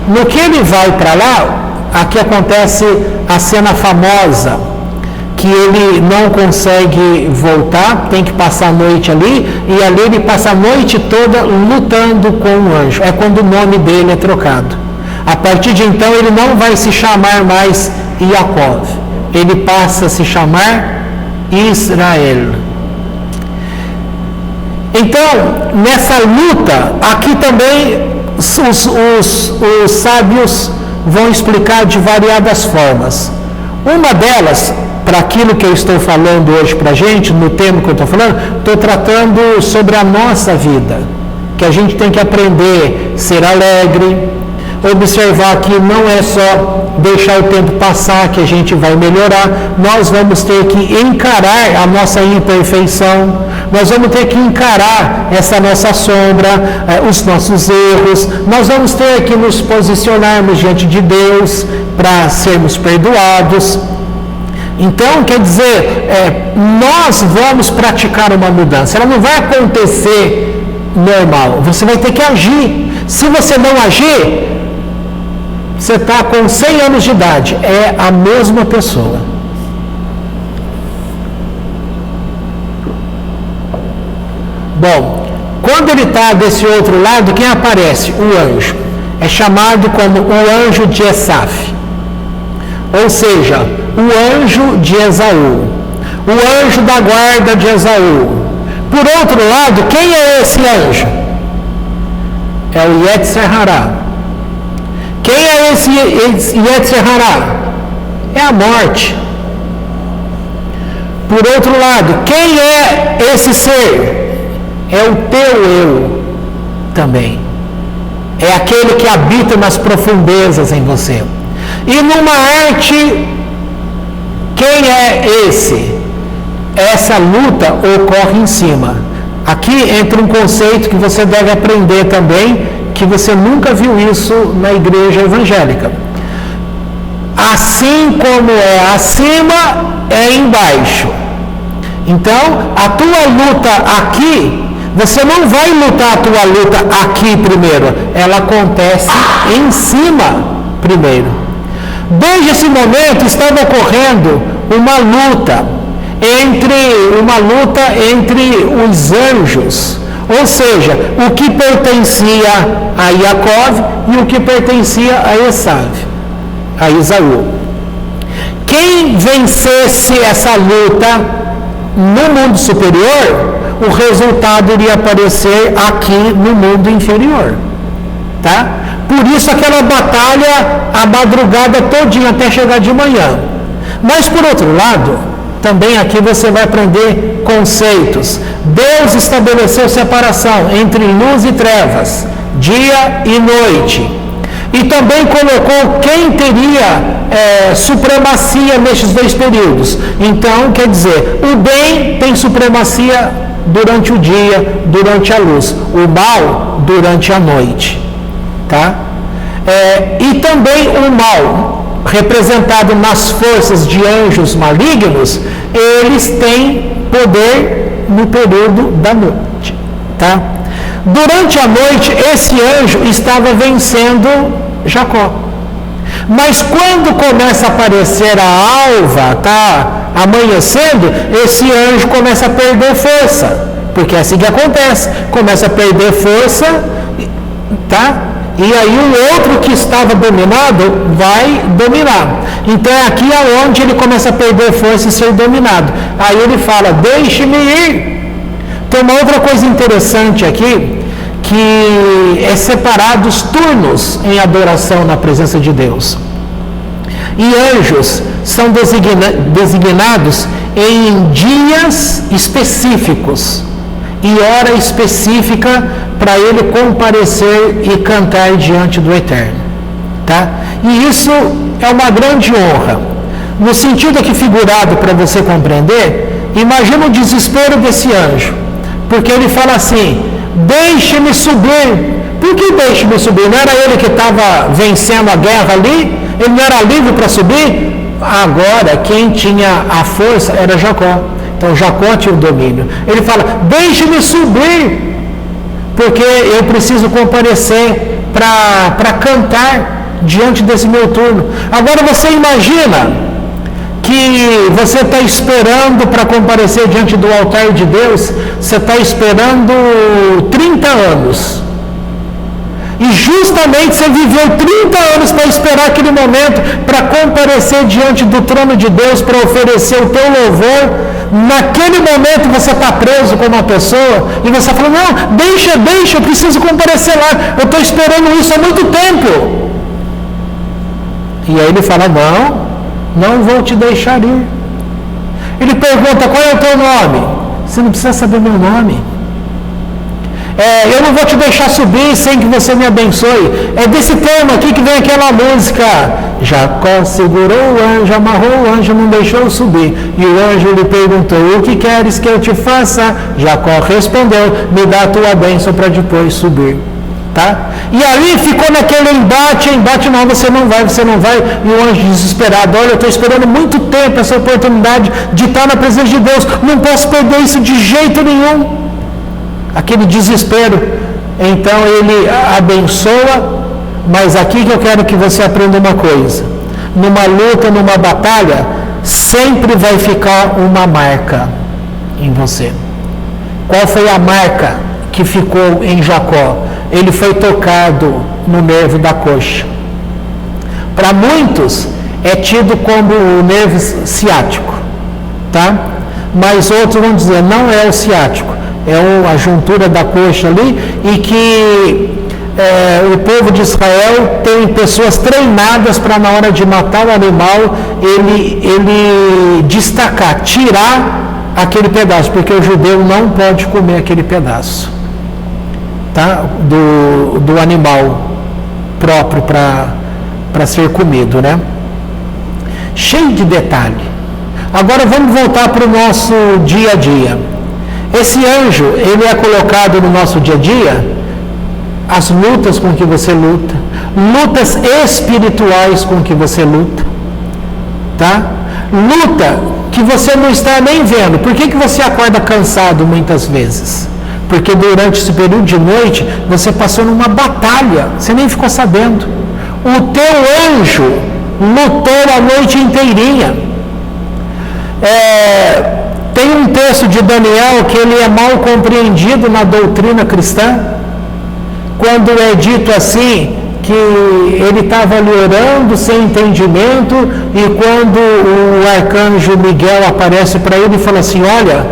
No que ele vai para lá, aqui acontece a cena famosa, que ele não consegue voltar, tem que passar a noite ali, e ali ele passa a noite toda lutando com o anjo. É quando o nome dele é trocado. A partir de então ele não vai se chamar mais Yaakov, ele passa a se chamar Israel. Então, nessa luta, aqui também os sábios vão explicar de variadas formas. Uma delas, para aquilo que eu estou falando hoje para a gente, no tema que eu estou falando, estou tratando sobre a nossa vida, que a gente tem que aprender a ser alegre, observar que não é só deixar o tempo passar que a gente vai melhorar, nós vamos ter que encarar a nossa imperfeição, nós vamos ter que encarar essa nossa sombra, os nossos erros, nós vamos ter que nos posicionarmos diante de Deus para sermos perdoados. Então, quer dizer, nós vamos praticar uma mudança, ela não vai acontecer normal, você vai ter que agir. Se você não agir, você está com 100 anos de idade, é a mesma pessoa. Bom, quando ele está desse outro lado, quem aparece? O anjo. É chamado como o anjo de Esaf. Ou seja, o anjo de Esaú. O anjo da guarda de Esaú. Por outro lado, quem é esse anjo? É o Yetzer Hará. Quem é esse Yetzer Hará? É a morte. Por outro lado, quem é esse ser? É o teu eu também. É aquele que habita nas profundezas em você. E numa arte, quem é esse? Essa luta ocorre em cima. Aqui entra um conceito que você deve aprender também, que você nunca viu isso na igreja evangélica. Assim como é acima, é embaixo. Então, a tua luta aqui, você não vai lutar a tua luta aqui primeiro, ela acontece em cima primeiro. Desde esse momento estava ocorrendo uma luta entre os anjos, ou seja, o que pertencia a Jacó e o que pertencia a Esaú. Quem vencesse essa luta no mundo superior, o resultado iria aparecer aqui no mundo inferior, tá? Por isso aquela batalha a madrugada todinha até chegar de manhã. Mas por outro lado, também aqui você vai aprender conceitos. Deus estabeleceu separação entre luz e trevas, dia e noite. E também colocou quem teria supremacia nestes dois períodos. Então, quer dizer, o bem tem supremacia durante o dia, durante a luz. O mal, durante a noite. Tá? E também o mal, representado nas forças de anjos malignos, eles têm poder no período da noite. Tá? Durante a noite, esse anjo estava vencendo Jacó. Mas quando começa a aparecer a alva, tá amanhecendo, esse anjo começa a perder força. Porque é assim que acontece. Começa a perder força, tá? E aí o outro que estava dominado vai dominar. Então é aqui aonde ele começa a perder força e ser dominado. Aí ele fala, deixe-me ir. Tem uma outra coisa interessante aqui, que é separado os turnos em adoração na presença de Deus. E anjos são designados em dias específicos e hora específica para ele comparecer e cantar diante do Eterno. Tá? E isso é uma grande honra. No sentido aqui figurado para você compreender, imagina o desespero desse anjo. Porque ele fala assim, deixe-me subir. Por que deixe-me subir? Não era ele que estava vencendo a guerra ali? Ele não era livre para subir? Agora, quem tinha a força era Jacó. Então, Jacó tinha o domínio. Ele fala, deixe-me subir, porque eu preciso comparecer para cantar diante desse meu turno. Agora, você imagina que você está esperando para comparecer diante do altar de Deus, você está esperando 30 anos. E justamente você viveu 30 anos para esperar aquele momento, para comparecer diante do trono de Deus, para oferecer o teu louvor. Naquele momento você está preso com uma pessoa, e você fala, não, deixa, eu preciso comparecer lá, eu estou esperando isso há muito tempo. E aí ele fala, não vou te deixar ir. Ele pergunta, qual é o teu nome? Você não precisa saber meu nome. Eu não vou te deixar subir sem que você me abençoe. É desse tema aqui que vem aquela música. Jacó segurou o anjo, amarrou o anjo, não deixou subir. E o anjo lhe perguntou: o que queres que eu te faça? Jacó respondeu: me dá a tua bênção para depois subir. Tá? E aí ficou naquele embate, não, você não vai. E o anjo desesperado: olha, eu estou esperando muito tempo essa oportunidade de estar na presença de Deus, não posso perder isso de jeito nenhum. Aquele desespero. Então ele abençoa, mas aqui que eu quero que você aprenda uma coisa: numa luta, numa batalha, sempre vai ficar uma marca em você. Qual foi a marca que ficou em Jacó? Ele foi tocado no nervo da coxa. Para muitos é tido como o nervo ciático, tá? Mas outros vão dizer: não é o ciático, é a juntura da coxa ali, e que o povo de Israel tem pessoas treinadas para, na hora de matar o animal, ele destacar, tirar aquele pedaço, porque o judeu não pode comer aquele pedaço, tá? do animal próprio para ser comido, né? Cheio de detalhe. Agora vamos voltar para o nosso dia a dia. Esse anjo, ele é colocado no nosso dia a dia, as lutas com que você luta, lutas espirituais com que você luta, tá? Luta que você não está nem vendo. Por que você acorda cansado muitas vezes? Porque durante esse período de noite, você passou numa batalha, você nem ficou sabendo. O teu anjo lutou a noite inteirinha. Tem um texto de Daniel que ele é mal compreendido na doutrina cristã, quando é dito assim, que ele estava ali orando sem entendimento, e quando o arcanjo Miguel aparece para ele e fala assim: olha,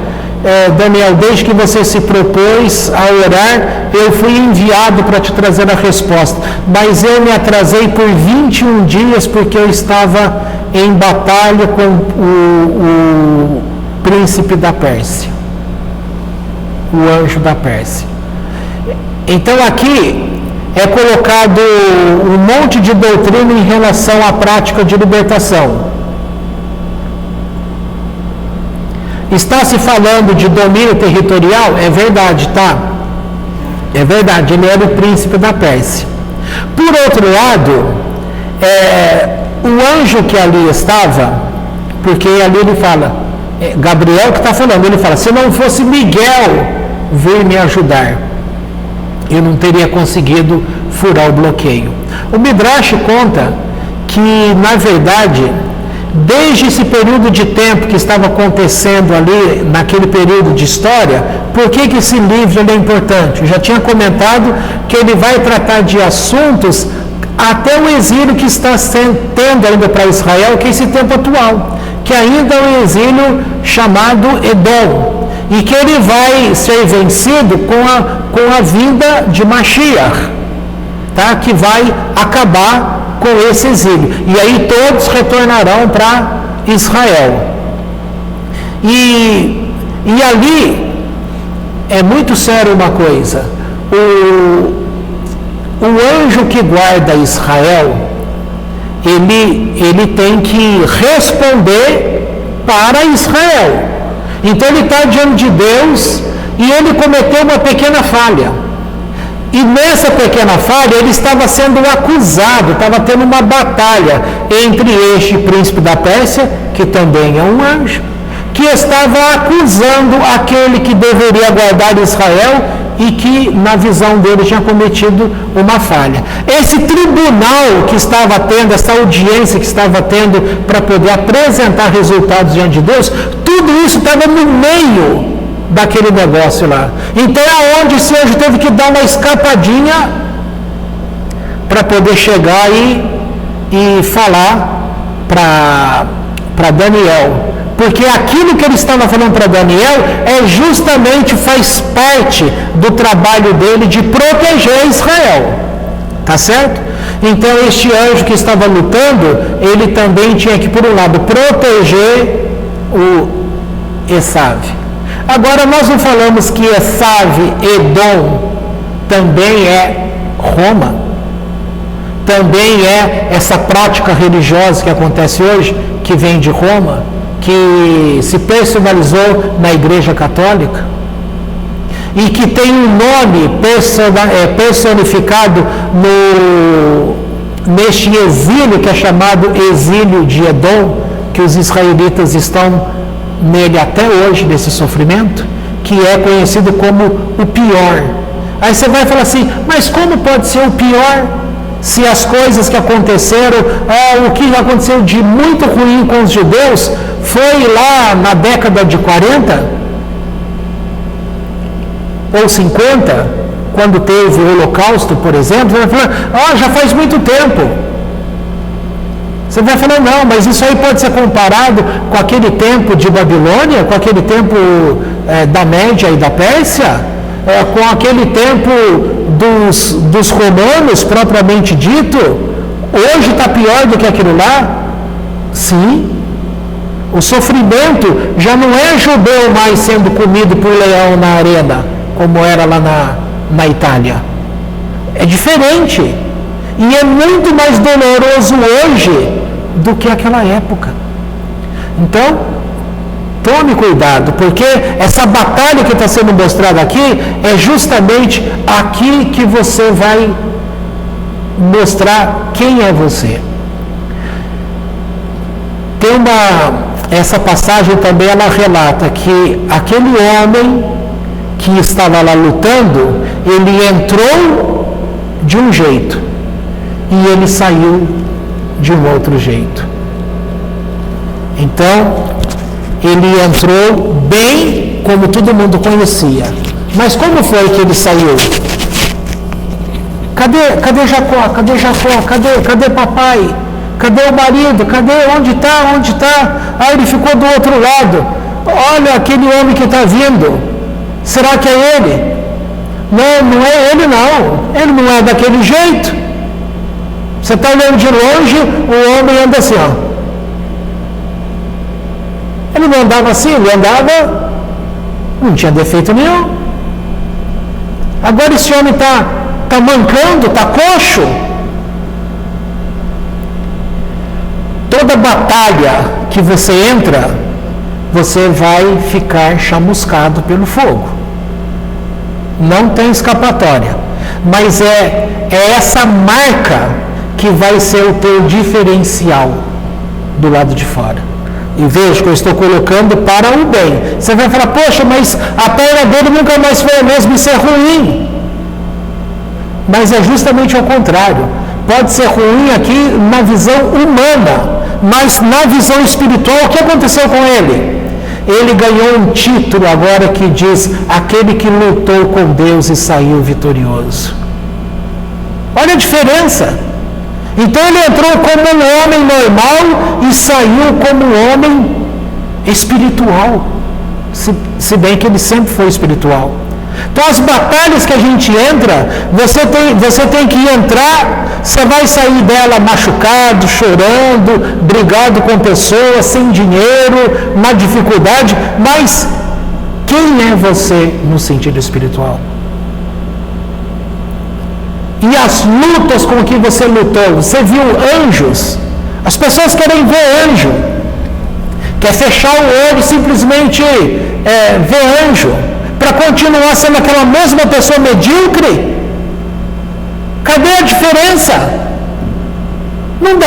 Daniel, desde que você se propôs a orar, eu fui enviado para te trazer a resposta, mas eu me atrasei por 21 dias porque eu estava em batalha com o príncipe da Pérsia, o anjo da Pérsia. Então aqui é colocado um monte de doutrina em relação à prática de libertação. Está se falando de domínio territorial? É verdade, tá? É verdade, ele era o príncipe da Pérsia. Por outro lado, o anjo que ali estava, porque ali ele fala, Gabriel que está falando, ele fala: se não fosse Miguel vir me ajudar, eu não teria conseguido furar o bloqueio. O Midrash conta que, na verdade, desde esse período de tempo que estava acontecendo ali, naquele período de história, por que esse livro é importante? Eu já tinha comentado que ele vai tratar de assuntos até o exílio que está tendo ainda para Israel, que é esse tempo atual, que ainda é um exílio chamado Edom, e que ele vai ser vencido com a vinda de Mashiach, tá? Que vai acabar com esse exílio, e aí todos retornarão para Israel. E ali é muito sério uma coisa: o anjo que guarda Israel, ele tem que responder para Israel. Então ele está diante de Deus e ele cometeu uma pequena falha. E nessa pequena falha ele estava sendo acusado, estava tendo uma batalha entre este príncipe da Pérsia, que também é um anjo, que estava acusando aquele que deveria guardar Israel e que, na visão dele, tinha cometido uma falha. Esse tribunal que estava tendo, essa audiência que estava tendo para poder apresentar resultados diante de Deus, tudo isso estava no meio daquele negócio lá. Então é onde esse anjo teve que dar uma escapadinha para poder chegar e falar para Daniel. Porque aquilo que ele estava falando para Daniel justamente faz parte do trabalho dele de proteger Israel. Tá certo? Então este anjo que estava lutando, ele também tinha que, por um lado, proteger o Esav. Agora nós não falamos que Esav, Edom, também é Roma, também é essa prática religiosa que acontece hoje, que vem de Roma, que se personalizou na Igreja Católica e que tem um nome personificado neste exílio que é chamado exílio de Edom, que os israelitas estão nele até hoje, desse sofrimento, que é conhecido como o pior. Aí você vai falar assim, mas como pode ser o pior se as coisas que aconteceram, o que aconteceu de muito ruim com os judeus foi lá na década de 40 ou 50, quando teve o Holocausto, por exemplo? Você vai falar, já faz muito tempo. Você vai falar, não, mas isso aí pode ser comparado com aquele tempo de Babilônia, com aquele tempo da Média e da Pérsia, com aquele tempo dos romanos, propriamente dito. Hoje está pior do que aquilo lá? Sim. O sofrimento já não é judeu mais sendo comido por leão na arena, como era lá na Itália. É diferente. E é muito mais doloroso hoje do que aquela época. Então, tome cuidado, porque essa batalha que está sendo mostrada aqui é justamente aqui que você vai mostrar quem é você. Essa passagem também ela relata que aquele homem que estava lá lutando, ele entrou de um jeito e ele saiu de um outro jeito. Então, ele entrou bem, como todo mundo conhecia. Mas como foi que ele saiu? Cadê Jacó? Cadê Jacó? Cadê papai? Cadê o marido? Cadê? Onde está? Ele ficou do outro lado. Olha aquele homem que está vindo. Será que é ele? Não é ele não. Ele não é daquele jeito. Você está olhando de longe, o homem anda assim, Ele não andava assim, ele andava, não tinha defeito nenhum. Agora esse homem está mancando, está coxo. Toda batalha que você entra, você vai ficar chamuscado pelo fogo. Não tem escapatória. Mas é essa marca que vai ser o teu diferencial do lado de fora. E veja que eu estou colocando para o bem. Você vai falar, poxa, mas a perna dele nunca mais foi a mesma, isso é ruim. Mas é justamente ao contrário. Pode ser ruim aqui na visão humana, mas na visão espiritual, o que aconteceu com ele? Ele ganhou um título agora que diz, aquele que lutou com Deus e saiu vitorioso. Olha a diferença. Então ele entrou como um homem normal e saiu como um homem espiritual, se bem que ele sempre foi espiritual. Então as batalhas que a gente entra, você tem que entrar, você vai sair dela machucado, chorando, brigado com pessoas, sem dinheiro, na dificuldade, mas quem é você no sentido espiritual? E as lutas com que você lutou, você viu anjos? As pessoas querem ver anjo, quer fechar o olho simplesmente ver anjo, para continuar sendo aquela mesma pessoa medíocre. Cadê a diferença? Não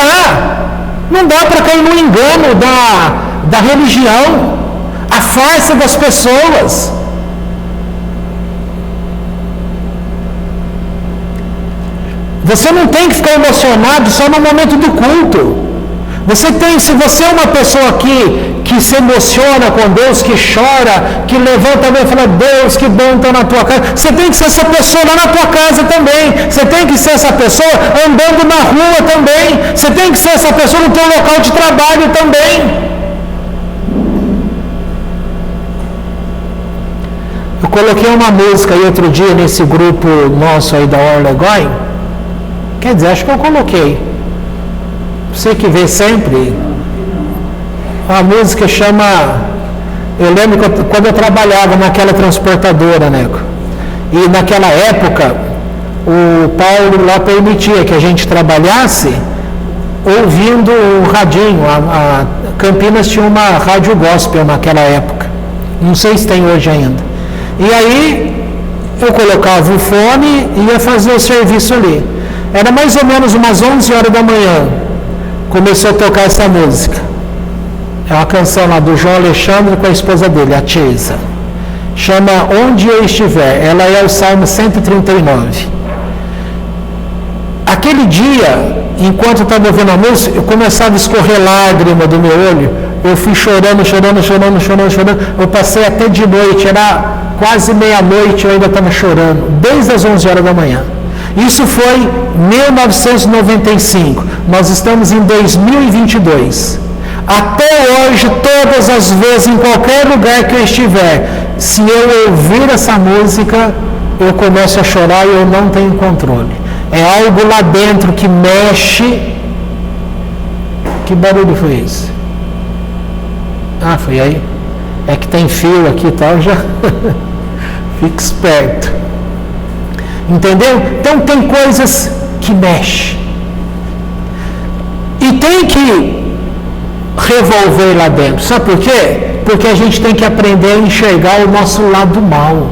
dá para cair no engano da religião, a farsa das pessoas. Você não tem que ficar emocionado só no momento do culto. Se você é uma pessoa que se emociona com Deus, que chora, que levanta a mão e fala, Deus, que bom estar na tua casa. Você tem que ser essa pessoa lá na tua casa também. Você tem que ser essa pessoa andando na rua também. Você tem que ser essa pessoa no teu local de trabalho também. Eu coloquei uma música aí outro dia nesse grupo nosso aí da Orla Goin. Quer dizer, acho que eu coloquei. Você que vê sempre. A música chama... Eu lembro que quando eu trabalhava naquela transportadora, né? E naquela época, o Paulo lá permitia que a gente trabalhasse ouvindo o radinho. A Campinas tinha uma rádio gospel naquela época, não sei se tem hoje ainda. E aí eu colocava o fone e ia fazer o serviço ali. Era mais ou menos umas 11 horas da manhã, começou a tocar essa música. É uma canção lá do João Alexandre com a esposa dele, a Tisa. Chama Onde Eu Estiver. Ela é o Salmo 139. Aquele dia, enquanto eu estava ouvindo a música, eu começava a escorrer lágrima do meu olho. Eu fui chorando. Eu passei até de noite, era quase meia-noite, eu ainda estava chorando, desde as 11 horas da manhã. Isso foi em 1995. Nós estamos em 2022. Até hoje, todas as vezes, em qualquer lugar que eu estiver, se eu ouvir essa música, eu começo a chorar e eu não tenho controle. É algo lá dentro que mexe. Que barulho foi esse? Ah, foi aí? É que tem fio aqui e tal, já fica esperto. Entendeu? Então tem coisas que mexem. E tem que revolver lá dentro. Sabe por quê? Porque a gente tem que aprender a enxergar o nosso lado mal.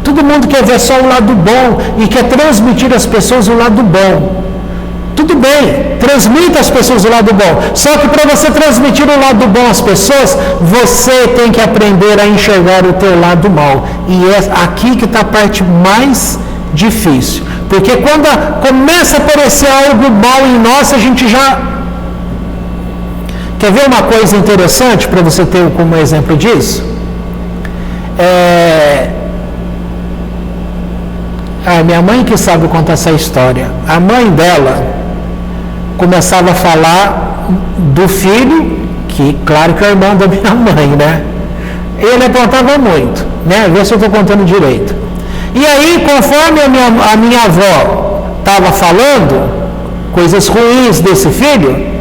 Todo mundo quer ver só o lado bom e quer transmitir às pessoas o lado bom. Tudo bem, transmita às pessoas o lado bom. Só que para você transmitir o lado bom às pessoas, você tem que aprender a enxergar o teu lado mal. E é aqui que está a parte mais difícil. Porque quando começa a aparecer algo mal em nós, a gente já... Quer ver uma coisa interessante para você ter como exemplo disso? Minha mãe que sabe contar essa história. A mãe dela começava a falar do filho, que claro que é o irmão da minha mãe, né? Ele apontava muito, né? Vê se eu estou contando direito. E aí, conforme a minha avó estava falando coisas ruins desse filho,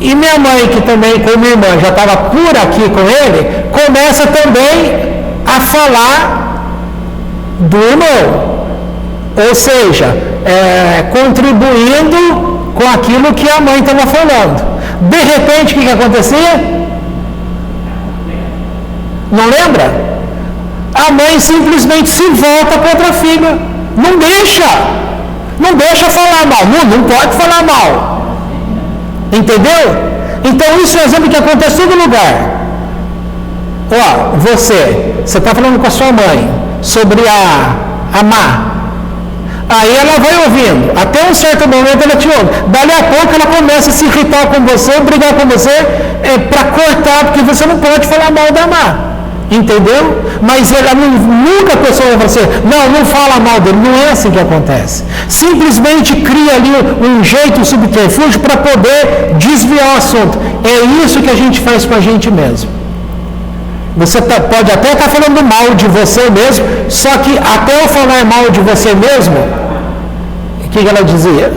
e minha mãe, que também, como irmã, já estava por aqui com ele, começa também a falar do irmão. Ou seja, contribuindo com aquilo que a mãe estava falando. De repente, o que acontecia? Não lembra? A mãe simplesmente se volta contra a filha. Não deixa falar mal. Não pode falar mal. Entendeu? Então isso é um exemplo que acontece em todo lugar. Você está falando com a sua mãe sobre a Má. Aí ela vai ouvindo, até um certo momento ela te ouve. Dali a pouco ela começa a se irritar com você, brigar com você, para cortar, porque você não pode falar mal da Má. Entendeu? Mas ela nunca a pessoa vai falar assim, não fala mal dele. Não é assim que acontece. Simplesmente cria ali um jeito, um subterfúgio para poder desviar o assunto. É isso que a gente faz com a gente mesmo. Você pode até estar falando mal de você mesmo, só que até eu falar mal de você mesmo, o que ela dizia?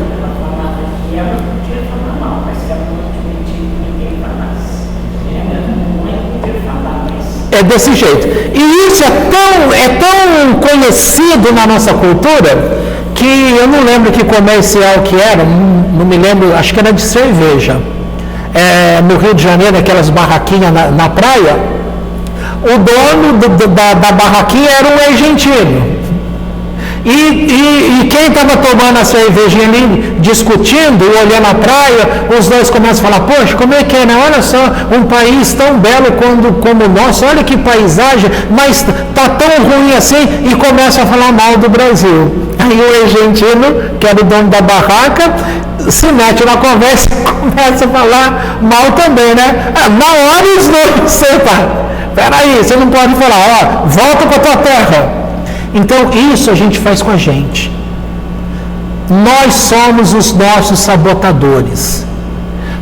É desse jeito. E isso é tão conhecido na nossa cultura, que eu não lembro que comercial que era, não me lembro, acho que era de cerveja. No Rio de Janeiro, aquelas barraquinhas na praia, o dono da barraquinha era um argentino. E quem estava tomando a cervejinha ali, discutindo, olhando a praia, os dois começam a falar, poxa, como é que é, né? Olha só, um país tão belo como o nosso, olha que paisagem, mas está tão ruim assim, e começam a falar mal do Brasil. Aí o argentino, que era o dono da barraca, se mete na conversa e começa a falar mal também, né? Na hora os dois, peraí, você não pode falar, volta para a tua terra. Então, isso a gente faz com a gente. Nós somos os nossos sabotadores.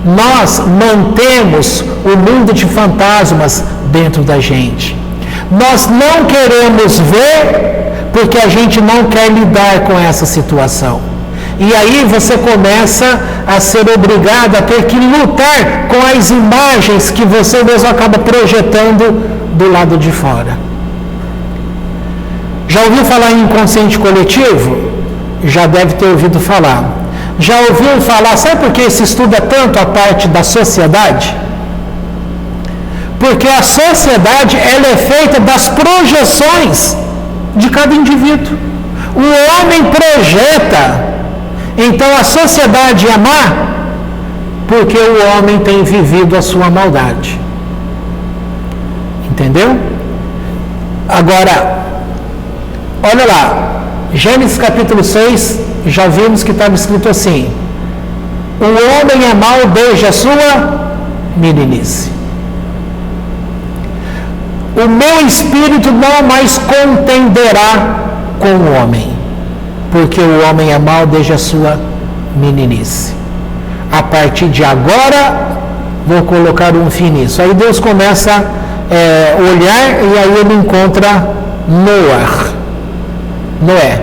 Nós mantemos o mundo de fantasmas dentro da gente. Nós não queremos ver porque a gente não quer lidar com essa situação. E aí você começa a ser obrigado a ter que lutar com as imagens que você mesmo acaba projetando do lado de fora. Já ouviu falar em inconsciente coletivo? já deve ter ouvido falar. Já ouviu falar, sabe por que se estuda tanto a parte da sociedade? Porque a sociedade, ela é feita das projeções de cada indivíduo. O homem projeta, então, a sociedade é má, porque o homem tem vivido a sua maldade. Entendeu? Agora, olha lá, Gênesis capítulo 6, já vimos que estava escrito assim: o homem é mau desde a sua meninice. O meu espírito não mais contenderá com o homem, porque o homem é mau desde a sua meninice. A partir de agora, vou colocar um fim nisso. Aí Deus começa a olhar e aí ele encontra Noé,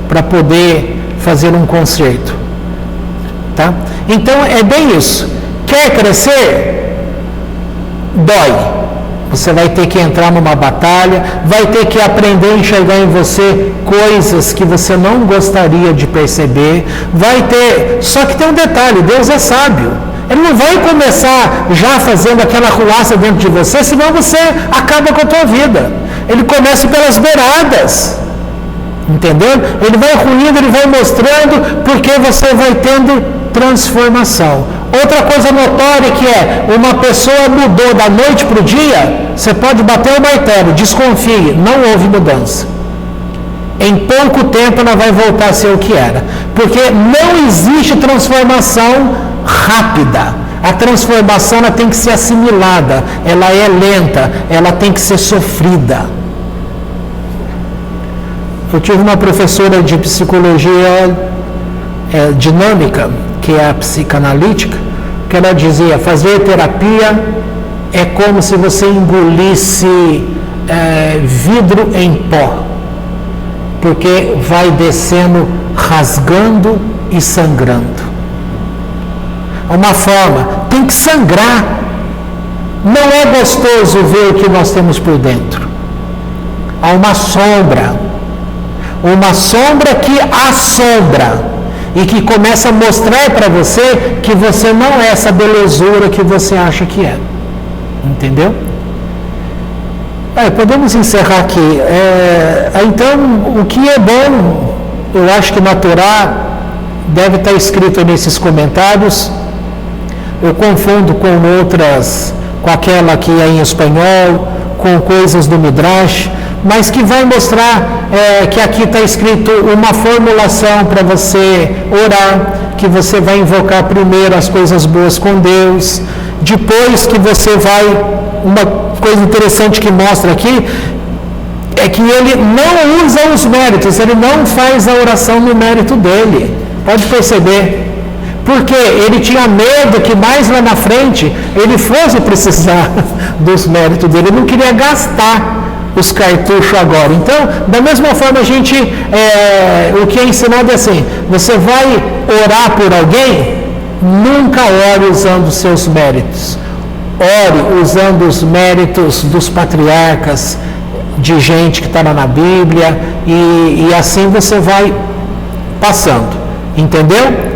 para poder fazer um conserto. Tá? Então, é bem isso. Quer crescer? Dói. Você vai ter que entrar numa batalha, vai ter que aprender a enxergar em você coisas que você não gostaria de perceber, vai ter... Só que tem um detalhe, Deus é sábio. Ele não vai começar já fazendo aquela ruaça dentro de você, senão você acaba com a tua vida. Ele começa pelas beiradas. Entendeu? Ele vai ruindo, ele vai mostrando, porque você vai tendo transformação. Outra coisa notória que é, uma pessoa mudou da noite para o dia, você pode bater o martelo, desconfie, não houve mudança. Em pouco tempo ela vai voltar a ser o que era. Porque não existe transformação rápida. A transformação ela tem que ser assimilada, ela é lenta, ela tem que ser sofrida. Eu tive uma professora de psicologia dinâmica, que é a psicanalítica, que ela dizia: fazer terapia é como se você engolisse vidro em pó, porque vai descendo, rasgando e sangrando. Uma forma, tem que sangrar. Não é gostoso ver o que nós temos por dentro. Há uma sombra que assombra e que começa a mostrar para você que você não é essa belezura que você acha que é. Entendeu? Podemos encerrar aqui. Então, o que é bom, eu acho que na Torá deve estar escrito nesses comentários. Eu confundo com outras, com aquela que é em espanhol, com coisas do Midrash, mas que vai mostrar que aqui está escrito uma formulação para você orar, que você vai invocar primeiro as coisas boas com Deus, depois que você vai... Uma coisa interessante que mostra aqui é que ele não usa os méritos, ele não faz a oração no mérito dele. Pode perceber. Porque ele tinha medo que mais lá na frente ele fosse precisar dos méritos dele, ele não queria gastar os cartuchos agora. Então, da mesma forma, o que é ensinado é assim: você vai orar por alguém, nunca ore usando os seus méritos. Ore usando os méritos dos patriarcas, de gente que está lá na Bíblia, e assim você vai passando. Entendeu?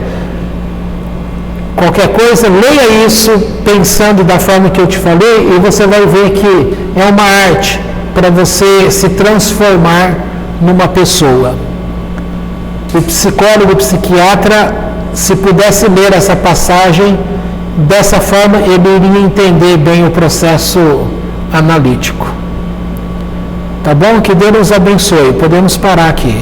Qualquer coisa, leia isso pensando da forma que eu te falei, e você vai ver que é uma arte para você se transformar numa pessoa. O psicólogo, o psiquiatra, se pudesse ler essa passagem, dessa forma ele iria entender bem o processo analítico. Tá bom? Que Deus nos abençoe. Podemos parar aqui.